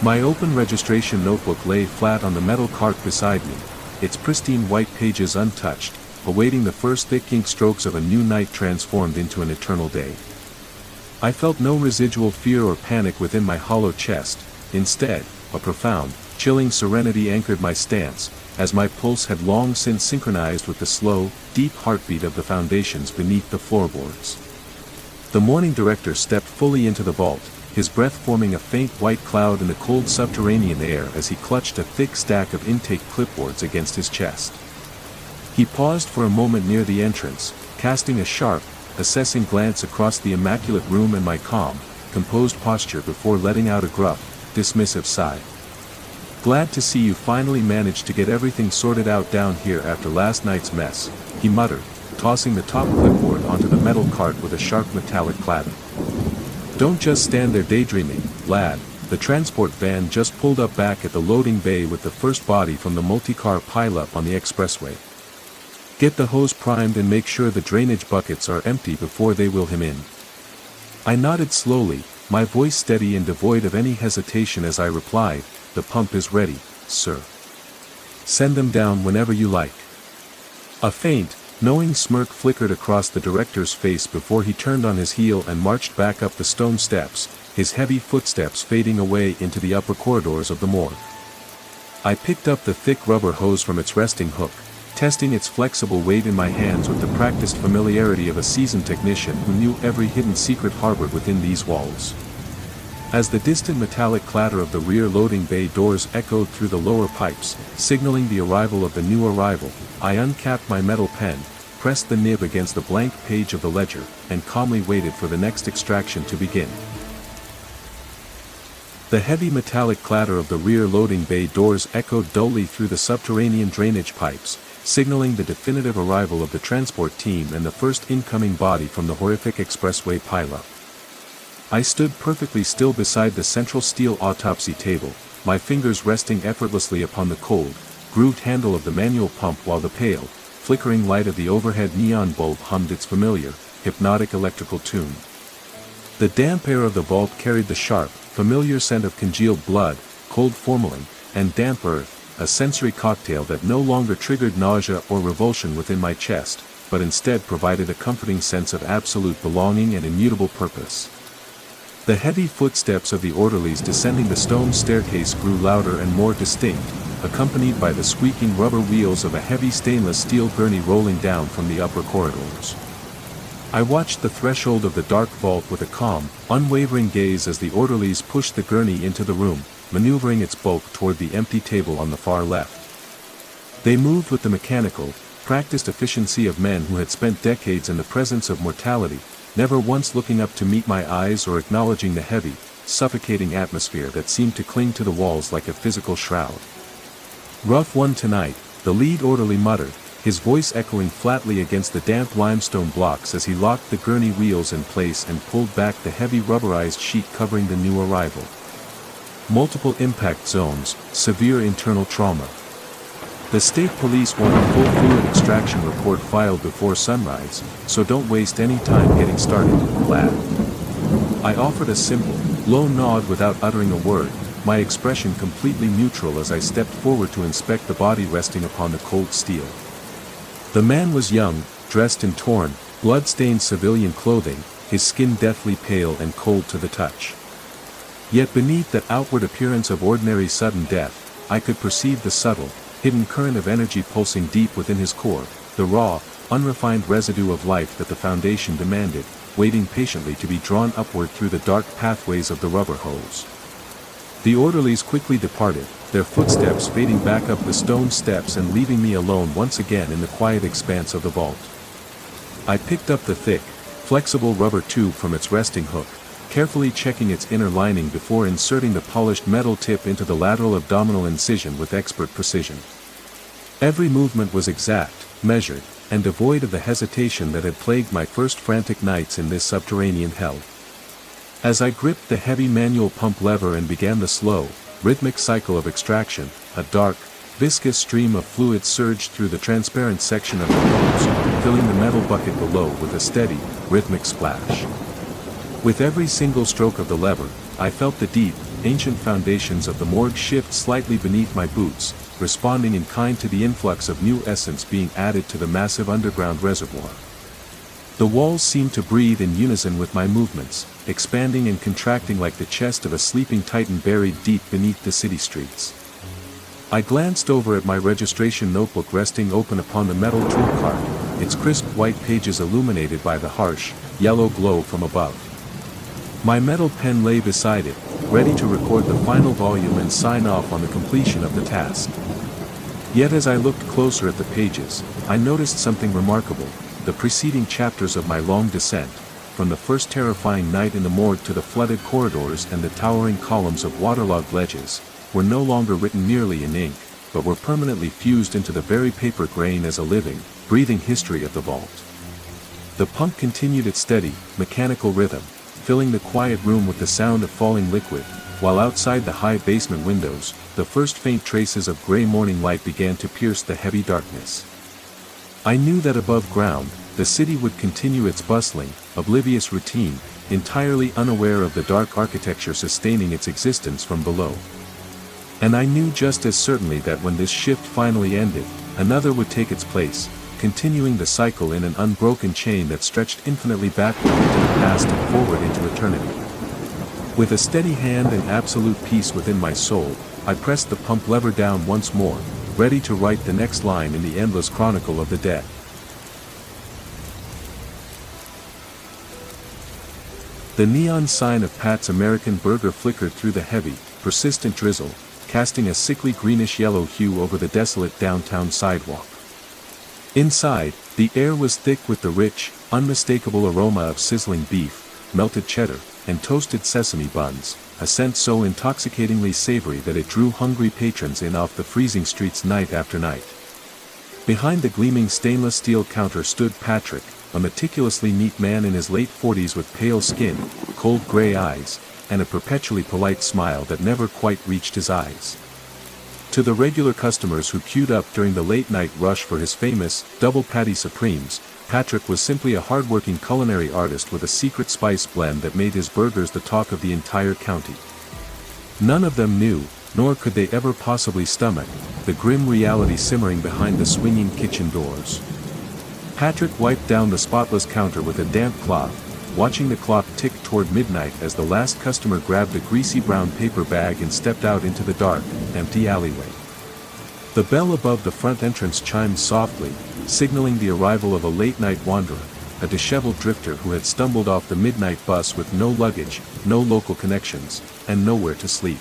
My open registration notebook lay flat on the metal cart beside me, its pristine white pages untouched, awaiting the first thick ink strokes of a new night transformed into an eternal day. I felt no residual fear or panic within my hollow chest. Instead, a profound, chilling serenity anchored my stance, as my pulse had long since synchronized with the slow, deep heartbeat of the foundations beneath the floorboards. The morning director stepped fully into the vault, his breath forming a faint white cloud in the cold subterranean air as he clutched a thick stack of intake clipboards against his chest. He paused for a moment near the entrance, casting a sharp, assessing glance across the immaculate room and my calm, composed posture before letting out a gruff, dismissive sigh. "Glad to see you finally managed to get everything sorted out down here after last night's mess," he muttered, tossing the top clipboard onto the metal cart with a sharp metallic clatter. "Don't just stand there daydreaming, lad." The transport van just pulled up back at the loading bay with the first body from the multi-car pileup on the expressway. "Get the hose primed and make sure the drainage buckets are empty before they wheel him in." I nodded slowly, my voice steady and devoid of any hesitation as I replied, "The pump is ready, sir. Send them down whenever you like." A faint, knowing smirk flickered across the director's face before he turned on his heel and marched back up the stone steps, his heavy footsteps fading away into the upper corridors of the morgue. I picked up the thick rubber hose from its resting hook, testing its flexible weight in my hands with the practiced familiarity of a seasoned technician who knew every hidden secret harbored within these walls. As the distant metallic clatter of the rear loading bay doors echoed through the lower pipes, signaling the arrival of the new arrival, I uncapped my metal pen, pressed the nib against the blank page of the ledger, and calmly waited for the next extraction to begin. The heavy metallic clatter of the rear loading bay doors echoed dully through the subterranean drainage pipes, signaling the definitive arrival of the transport team and the first incoming body from the horrific expressway pileup. I stood perfectly still beside the central steel autopsy table, my fingers resting effortlessly upon the cold, grooved handle of the manual pump while the pale, flickering light of the overhead neon bulb hummed its familiar, hypnotic electrical tune. The damp air of the vault carried the sharp, familiar scent of congealed blood, cold formalin, and damp earth, a sensory cocktail that no longer triggered nausea or revulsion within my chest, but instead provided a comforting sense of absolute belonging and immutable purpose. The heavy footsteps of the orderlies descending the stone staircase grew louder and more distinct, accompanied by the squeaking rubber wheels of a heavy stainless steel gurney rolling down from the upper corridors. I watched the threshold of the dark vault with a calm, unwavering gaze as the orderlies pushed the gurney into the room, maneuvering its bulk toward the empty table on the far left. They moved with the mechanical, practiced efficiency of men who had spent decades in the presence of mortality, never once looking up to meet my eyes or acknowledging the heavy, suffocating atmosphere that seemed to cling to the walls like a physical shroud. "Rough one tonight," the lead orderly muttered, his voice echoing flatly against the damp limestone blocks as he locked the gurney wheels in place and pulled back the heavy rubberized sheet covering the new arrival. "Multiple impact zones, severe internal trauma." The state police want a full fluid extraction report filed before sunrise, so don't waste any time getting started, lad. I offered a simple, low nod without uttering a word, my expression completely neutral as I stepped forward to inspect the body resting upon the cold steel. The man was young, dressed in torn, blood-stained civilian clothing, his skin deathly pale and cold to the touch. Yet beneath that outward appearance of ordinary sudden death, I could perceive the subtle, hidden current of energy pulsing deep within his core, the raw, unrefined residue of life that the Foundation demanded, waiting patiently to be drawn upward through the dark pathways of the rubber hose. The orderlies quickly departed, their footsteps fading back up the stone steps and leaving me alone once again in the quiet expanse of the vault. I picked up the thick, flexible rubber tube from its resting hook, carefully checking its inner lining before inserting the polished metal tip into the lateral abdominal incision with expert precision. Every movement was exact, measured, and devoid of the hesitation that had plagued my first frantic nights in this subterranean hell. As I gripped the heavy manual pump lever and began the slow, rhythmic cycle of extraction, a dark, viscous stream of fluid surged through the transparent section of the hose, filling the metal bucket below with a steady, rhythmic splash. With every single stroke of the lever, I felt the deep, ancient foundations of the morgue shift slightly beneath my boots, responding in kind to the influx of new essence being added to the massive underground reservoir. The walls seemed to breathe in unison with my movements, expanding and contracting like the chest of a sleeping titan buried deep beneath the city streets. I glanced over at my registration notebook resting open upon the metal tool cart, its crisp white pages illuminated by the harsh, yellow glow from above. My metal pen lay beside it, ready to record the final volume and sign off on the completion of the task. Yet as I looked closer at the pages, I noticed something remarkable. The preceding chapters of my long descent, from the first terrifying night in the morgue to the flooded corridors and the towering columns of waterlogged ledges, were no longer written merely in ink, but were permanently fused into the very paper grain as a living, breathing history of the vault. The pump continued its steady, mechanical rhythm, filling the quiet room with the sound of falling liquid, while outside the high basement windows, the first faint traces of gray morning light began to pierce the heavy darkness. I knew that above ground, the city would continue its bustling, oblivious routine, entirely unaware of the dark architecture sustaining its existence from below. And I knew just as certainly that when this shift finally ended, another would take its place, continuing the cycle in an unbroken chain that stretched infinitely backward into the past and forward into eternity. With a steady hand and absolute peace within my soul, I pressed the pump lever down once more, ready to write the next line in the endless chronicle of the dead. The neon sign of Pat's American Burger flickered through the heavy, persistent drizzle, casting a sickly greenish-yellow hue over the desolate downtown sidewalk. Inside, the air was thick with the rich, unmistakable aroma of sizzling beef, melted cheddar, and toasted sesame buns, a scent so intoxicatingly savory that it drew hungry patrons in off the freezing streets night after night. Behind the gleaming stainless steel counter stood Patrick, a meticulously neat man in his late 40s with pale skin, cold gray eyes, and a perpetually polite smile that never quite reached his eyes. To the regular customers who queued up during the late-night rush for his famous double patty supremes, Patrick was simply a hard-working culinary artist with a secret spice blend that made his burgers the talk of the entire county. None of them knew, nor could they ever possibly stomach, the grim reality simmering behind the swinging kitchen doors. Patrick wiped down the spotless counter with a damp cloth, watching the clock tick toward midnight as the last customer grabbed a greasy brown paper bag and stepped out into the dark, empty alleyway. The bell above the front entrance chimed softly, signaling the arrival of a late-night wanderer, a disheveled drifter who had stumbled off the midnight bus with no luggage, no local connections, and nowhere to sleep.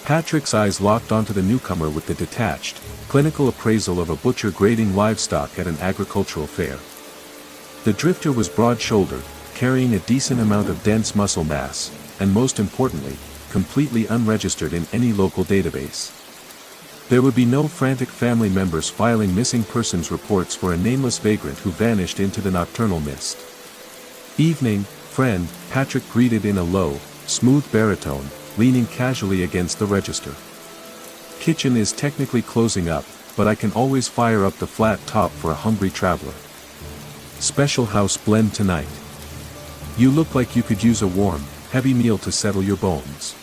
Patrick's eyes locked onto the newcomer with the detached, clinical appraisal of a butcher grading livestock at an agricultural fair. The drifter was broad-shouldered, carrying a decent amount of dense muscle mass, and most importantly, completely unregistered in any local database. There would be no frantic family members filing missing persons reports for a nameless vagrant who vanished into the nocturnal mist. "Evening, friend," Patrick greeted in a low, smooth baritone, leaning casually against the register. "Kitchen is technically closing up, but I can always fire up the flat top for a hungry traveler. Special house blend tonight. You look like you could use a warm, heavy meal to settle your bones.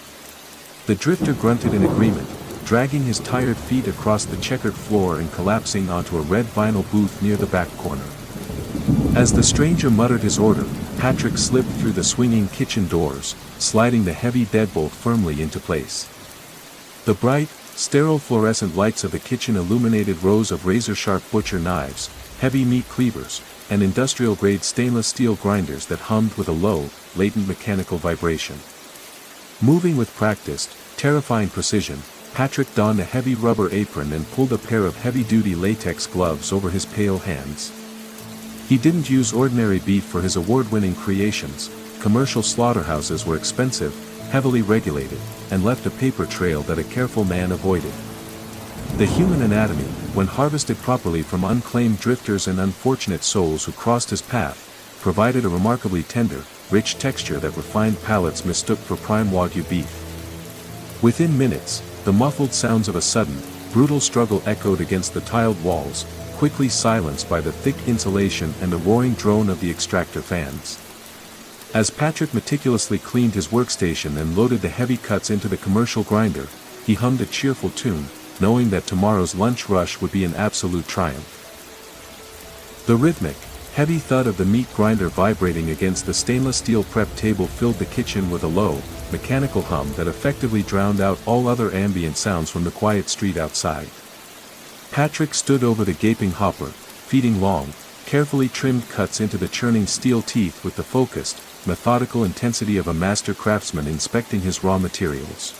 The drifter grunted in agreement, dragging his tired feet across the checkered floor and collapsing onto a red vinyl booth near the back corner. As the stranger muttered his order, Patrick slipped through the swinging kitchen doors, sliding the heavy deadbolt firmly into place. The bright, sterile fluorescent lights of the kitchen illuminated rows of razor-sharp butcher knives, heavy meat cleavers, and industrial-grade stainless steel grinders that hummed with a low, latent mechanical vibration. Moving with practiced, terrifying precision, Patrick donned a heavy rubber apron and pulled a pair of heavy-duty latex gloves over his pale hands. He didn't use ordinary beef for his award-winning creations. Commercial slaughterhouses were expensive, heavily regulated, and left a paper trail that a careful man avoided. The human anatomy, when harvested properly from unclaimed drifters and unfortunate souls who crossed his path, provided a remarkably tender, rich texture that refined palates mistook for prime Wagyu beef. Within minutes, the muffled sounds of a sudden, brutal struggle echoed against the tiled walls, quickly silenced by the thick insulation and the roaring drone of the extractor fans. As Patrick meticulously cleaned his workstation and loaded the heavy cuts into the commercial grinder, he hummed a cheerful tune, knowing that tomorrow's lunch rush would be an absolute triumph. The rhythmic, heavy thud of the meat grinder vibrating against the stainless steel prep table filled the kitchen with a low, mechanical hum that effectively drowned out all other ambient sounds from the quiet street outside. Patrick stood over the gaping hopper, feeding long, carefully trimmed cuts into the churning steel teeth with the focused, methodical intensity of a master craftsman inspecting his raw materials.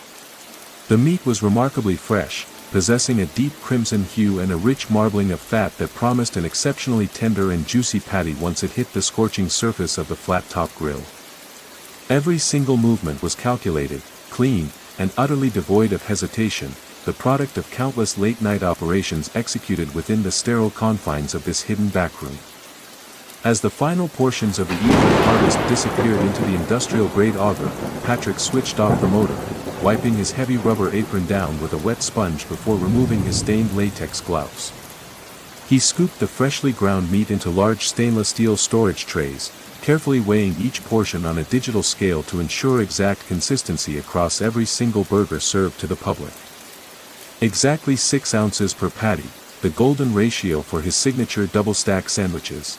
The meat was remarkably fresh, possessing a deep crimson hue and a rich marbling of fat that promised an exceptionally tender and juicy patty once it hit the scorching surface of the flat-top grill. Every single movement was calculated, clean, and utterly devoid of hesitation, the product of countless late-night operations executed within the sterile confines of this hidden backroom. As the final portions of the evening harvest disappeared into the industrial-grade auger, Patrick switched off the motor, wiping his heavy rubber apron down with a wet sponge before removing his stained latex gloves. He scooped the freshly ground meat into large stainless steel storage trays, carefully weighing each portion on a digital scale to ensure exact consistency across every single burger served to the public. Exactly 6 ounces per patty, the golden ratio for his signature double-stack sandwiches.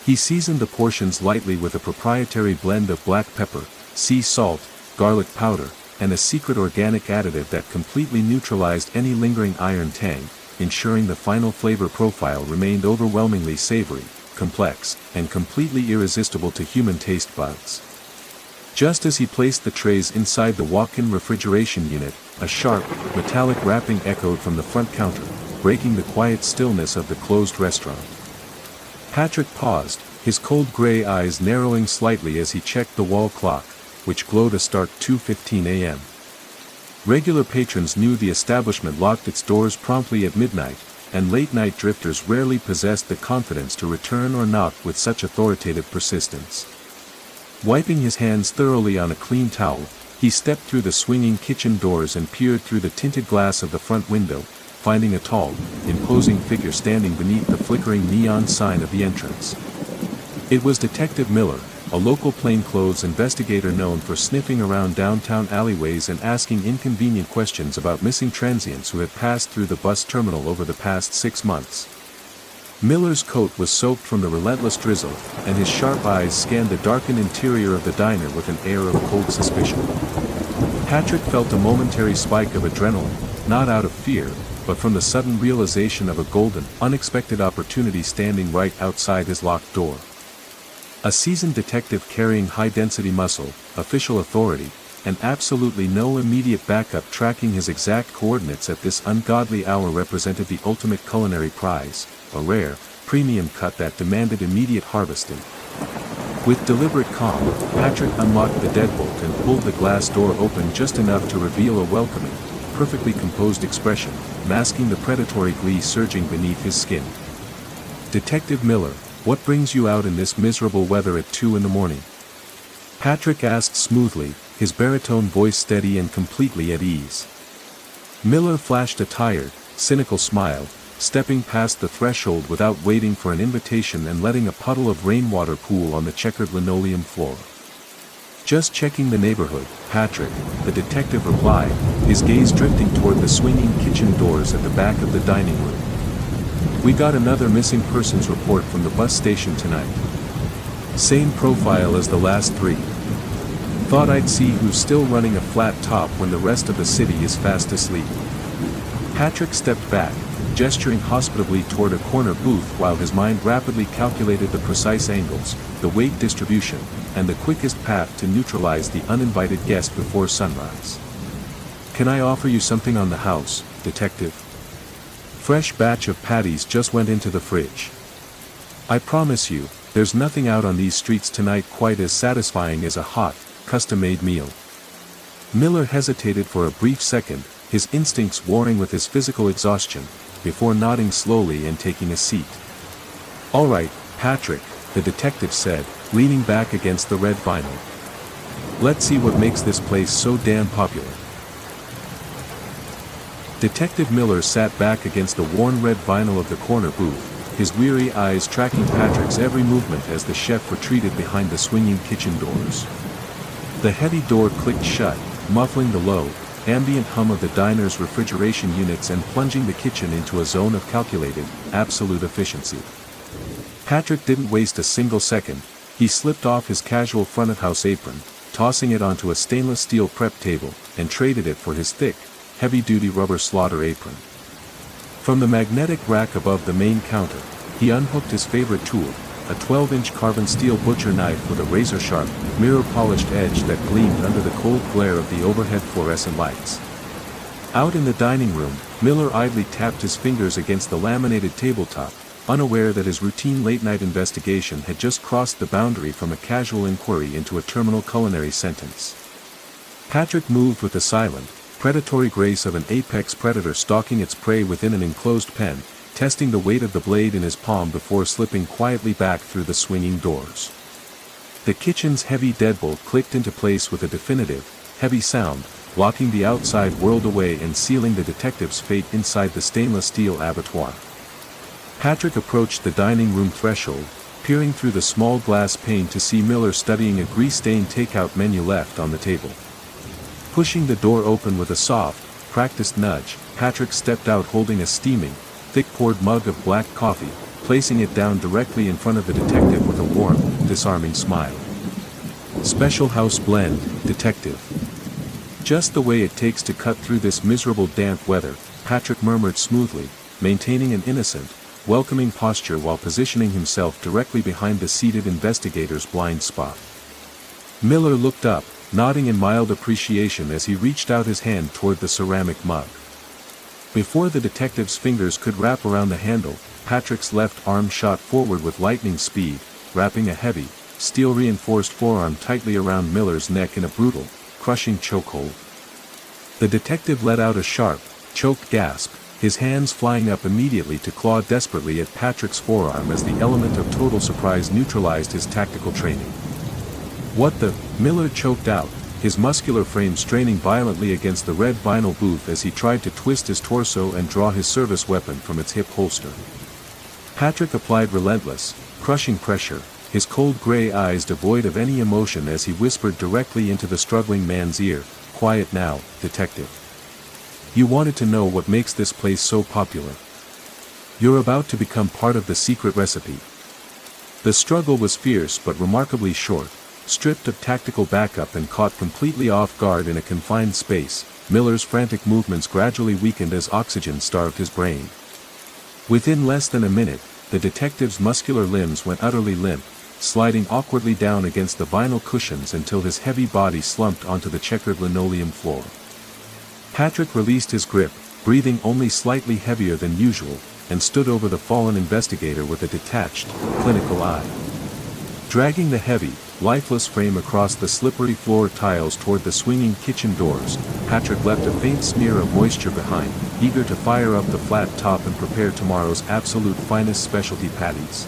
He seasoned the portions lightly with a proprietary blend of black pepper, sea salt, garlic powder, and a secret organic additive that completely neutralized any lingering iron tang, ensuring the final flavor profile remained overwhelmingly savory, complex, and completely irresistible to human taste buds. Just as he placed the trays inside the walk-in refrigeration unit, a sharp, metallic rapping echoed from the front counter, breaking the quiet stillness of the closed restaurant. Patrick paused, his cold gray eyes narrowing slightly as he checked the wall clock, which glowed a stark 2:15 a.m. Regular patrons knew the establishment locked its doors promptly at midnight, and late-night drifters rarely possessed the confidence to return or knock with such authoritative persistence. Wiping his hands thoroughly on a clean towel, he stepped through the swinging kitchen doors and peered through the tinted glass of the front window, finding a tall, imposing figure standing beneath the flickering neon sign of the entrance. It was Detective Miller, a local plainclothes investigator known for sniffing around downtown alleyways and asking inconvenient questions about missing transients who had passed through the bus terminal over the past 6 months. Miller's coat was soaked from the relentless drizzle, and his sharp eyes scanned the darkened interior of the diner with an air of cold suspicion. Patrick felt a momentary spike of adrenaline, not out of fear, but from the sudden realization of a golden, unexpected opportunity standing right outside his locked door. A seasoned detective carrying high-density muscle, official authority, and absolutely no immediate backup tracking his exact coordinates at this ungodly hour represented the ultimate culinary prize, a rare, premium cut that demanded immediate harvesting. With deliberate calm, Patrick unlocked the deadbolt and pulled the glass door open just enough to reveal a welcoming, perfectly composed expression, masking the predatory glee surging beneath his skin. "Detective Miller, what brings you out in this miserable weather at 2 a.m? Patrick asked smoothly, his baritone voice steady and completely at ease. Miller flashed a tired, cynical smile, stepping past the threshold without waiting for an invitation and letting a puddle of rainwater pool on the checkered linoleum floor. "Just checking the neighborhood, Patrick," the detective replied, his gaze drifting toward the swinging kitchen doors at the back of the dining room. "We got another missing persons report from the bus station tonight. Same profile as the last 3. Thought I'd see who's still running a flat top when the rest of the city is fast asleep." Patrick stepped back, gesturing hospitably toward a corner booth while his mind rapidly calculated the precise angles, the weight distribution, and the quickest path to neutralize the uninvited guest before sunrise. "Can I offer you something on the house, detective? Fresh batch of patties just went into the fridge. I promise you, there's nothing out on these streets tonight quite as satisfying as a hot, custom-made meal." Miller hesitated for a brief second, his instincts warring with his physical exhaustion, before nodding slowly and taking a seat. "All right, Patrick," the detective said, leaning back against the red vinyl. "Let's see what makes this place so damn popular." Detective Miller sat back against the worn red vinyl of the corner booth, his weary eyes tracking Patrick's every movement as the chef retreated behind the swinging kitchen doors. The heavy door clicked shut, muffling the low, ambient hum of the diner's refrigeration units and plunging the kitchen into a zone of calculated, absolute efficiency. Patrick didn't waste a single second. He slipped off his casual front-of-house apron, tossing it onto a stainless steel prep table, and traded it for his thick, heavy-duty rubber slaughter apron. From the magnetic rack above the main counter, he unhooked his favorite tool, a 12-inch carbon steel butcher knife with a razor-sharp, mirror-polished edge that gleamed under the cold glare of the overhead fluorescent lights. Out in the dining room, Miller idly tapped his fingers against the laminated tabletop, unaware that his routine late-night investigation had just crossed the boundary from a casual inquiry into a terminal culinary sentence. Patrick moved with the silent, predatory grace of an apex predator stalking its prey within an enclosed pen, testing the weight of the blade in his palm before slipping quietly back through the swinging doors. The kitchen's heavy deadbolt clicked into place with a definitive, heavy sound, locking the outside world away and sealing the detective's fate inside the stainless steel abattoir. Patrick approached the dining room threshold, peering through the small glass pane to see Miller studying a grease-stained takeout menu left on the table. Pushing the door open with a soft, practiced nudge, Patrick stepped out holding a steaming, thick-poured mug of black coffee, placing it down directly in front of the detective with a warm, disarming smile. "Special house blend, detective. Just the way it takes to cut through this miserable damp weather," Patrick murmured smoothly, maintaining an innocent, welcoming posture while positioning himself directly behind the seated investigator's blind spot. Miller looked up, nodding in mild appreciation as he reached out his hand toward the ceramic mug. Before the detective's fingers could wrap around the handle, Patrick's left arm shot forward with lightning speed, wrapping a heavy, steel-reinforced forearm tightly around Miller's neck in a brutal, crushing chokehold. The detective let out a sharp, choked gasp, his hands flying up immediately to claw desperately at Patrick's forearm as the element of total surprise neutralized his tactical training. "What the?" Miller choked out, his muscular frame straining violently against the red vinyl booth as he tried to twist his torso and draw his service weapon from its hip holster. Patrick applied relentless, crushing pressure, his cold gray eyes devoid of any emotion as he whispered directly into the struggling man's ear, "Quiet now, detective. You wanted to know what makes this place so popular. You're about to become part of the secret recipe." The struggle was fierce but remarkably short. Stripped of tactical backup and caught completely off guard in a confined space, Miller's frantic movements gradually weakened as oxygen starved his brain. Within less than a minute, the detective's muscular limbs went utterly limp, sliding awkwardly down against the vinyl cushions until his heavy body slumped onto the checkered linoleum floor. Patrick released his grip, breathing only slightly heavier than usual, and stood over the fallen investigator with a detached, clinical eye. Dragging the heavy, lifeless frame across the slippery floor tiles toward the swinging kitchen doors, Patrick left a faint smear of moisture behind, eager to fire up the flat top and prepare tomorrow's absolute finest specialty patties.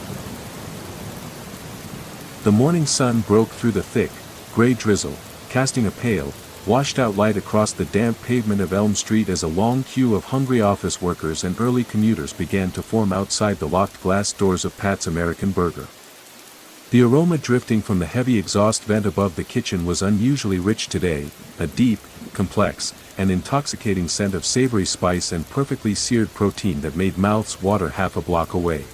The morning sun broke through the thick, gray drizzle, casting a pale, washed out light across the damp pavement of Elm Street as a long queue of hungry office workers and early commuters began to form outside the locked glass doors of Pat's American Burger. The aroma drifting from the heavy exhaust vent above the kitchen was unusually rich today, a deep, complex, and intoxicating scent of savory spice and perfectly seared protein that made mouths water half a block away.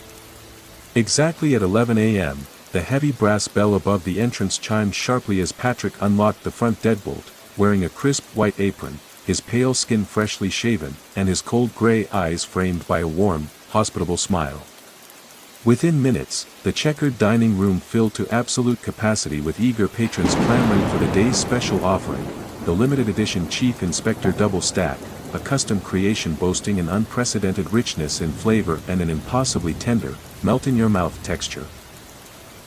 Exactly at 11 a.m., the heavy brass bell above the entrance chimed sharply as Patrick unlocked the front deadbolt, wearing a crisp white apron, his pale skin freshly shaven, and his cold gray eyes framed by a warm, hospitable smile. Within minutes, the checkered dining room filled to absolute capacity with eager patrons clamoring for the day's special offering, the limited edition Chief Inspector Double Stack, a custom creation boasting an unprecedented richness in flavor and an impossibly tender, melt-in-your-mouth texture.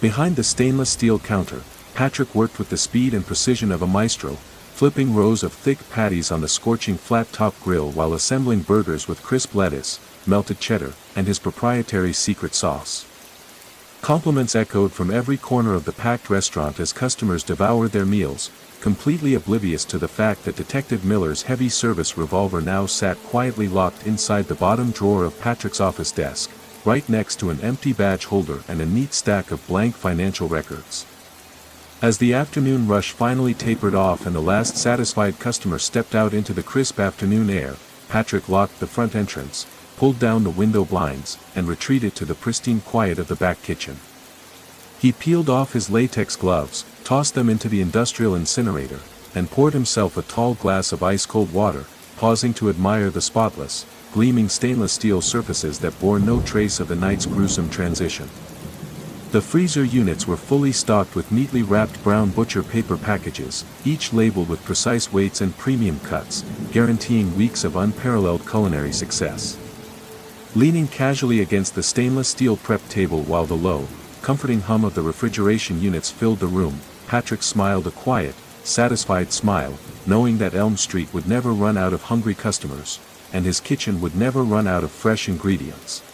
Behind the stainless steel counter, Patrick worked with the speed and precision of a maestro, flipping rows of thick patties on the scorching flat-top grill while assembling burgers with crisp lettuce, melted cheddar, and his proprietary secret sauce. Compliments echoed from every corner of the packed restaurant as customers devoured their meals, completely oblivious to the fact that Detective Miller's heavy service revolver now sat quietly locked inside the bottom drawer of Patrick's office desk, right next to an empty badge holder and a neat stack of blank financial records. As the afternoon rush finally tapered off and the last satisfied customer stepped out into the crisp afternoon air, Patrick locked the front entrance, pulled down the window blinds, and retreated to the pristine quiet of the back kitchen. He peeled off his latex gloves, tossed them into the industrial incinerator, and poured himself a tall glass of ice-cold water, pausing to admire the spotless, gleaming stainless steel surfaces that bore no trace of the night's gruesome transition. The freezer units were fully stocked with neatly wrapped brown butcher paper packages, each labeled with precise weights and premium cuts, guaranteeing weeks of unparalleled culinary success. Leaning casually against the stainless steel prep table while the low, comforting hum of the refrigeration units filled the room, Patrick smiled a quiet, satisfied smile, knowing that Elm Street would never run out of hungry customers, and his kitchen would never run out of fresh ingredients.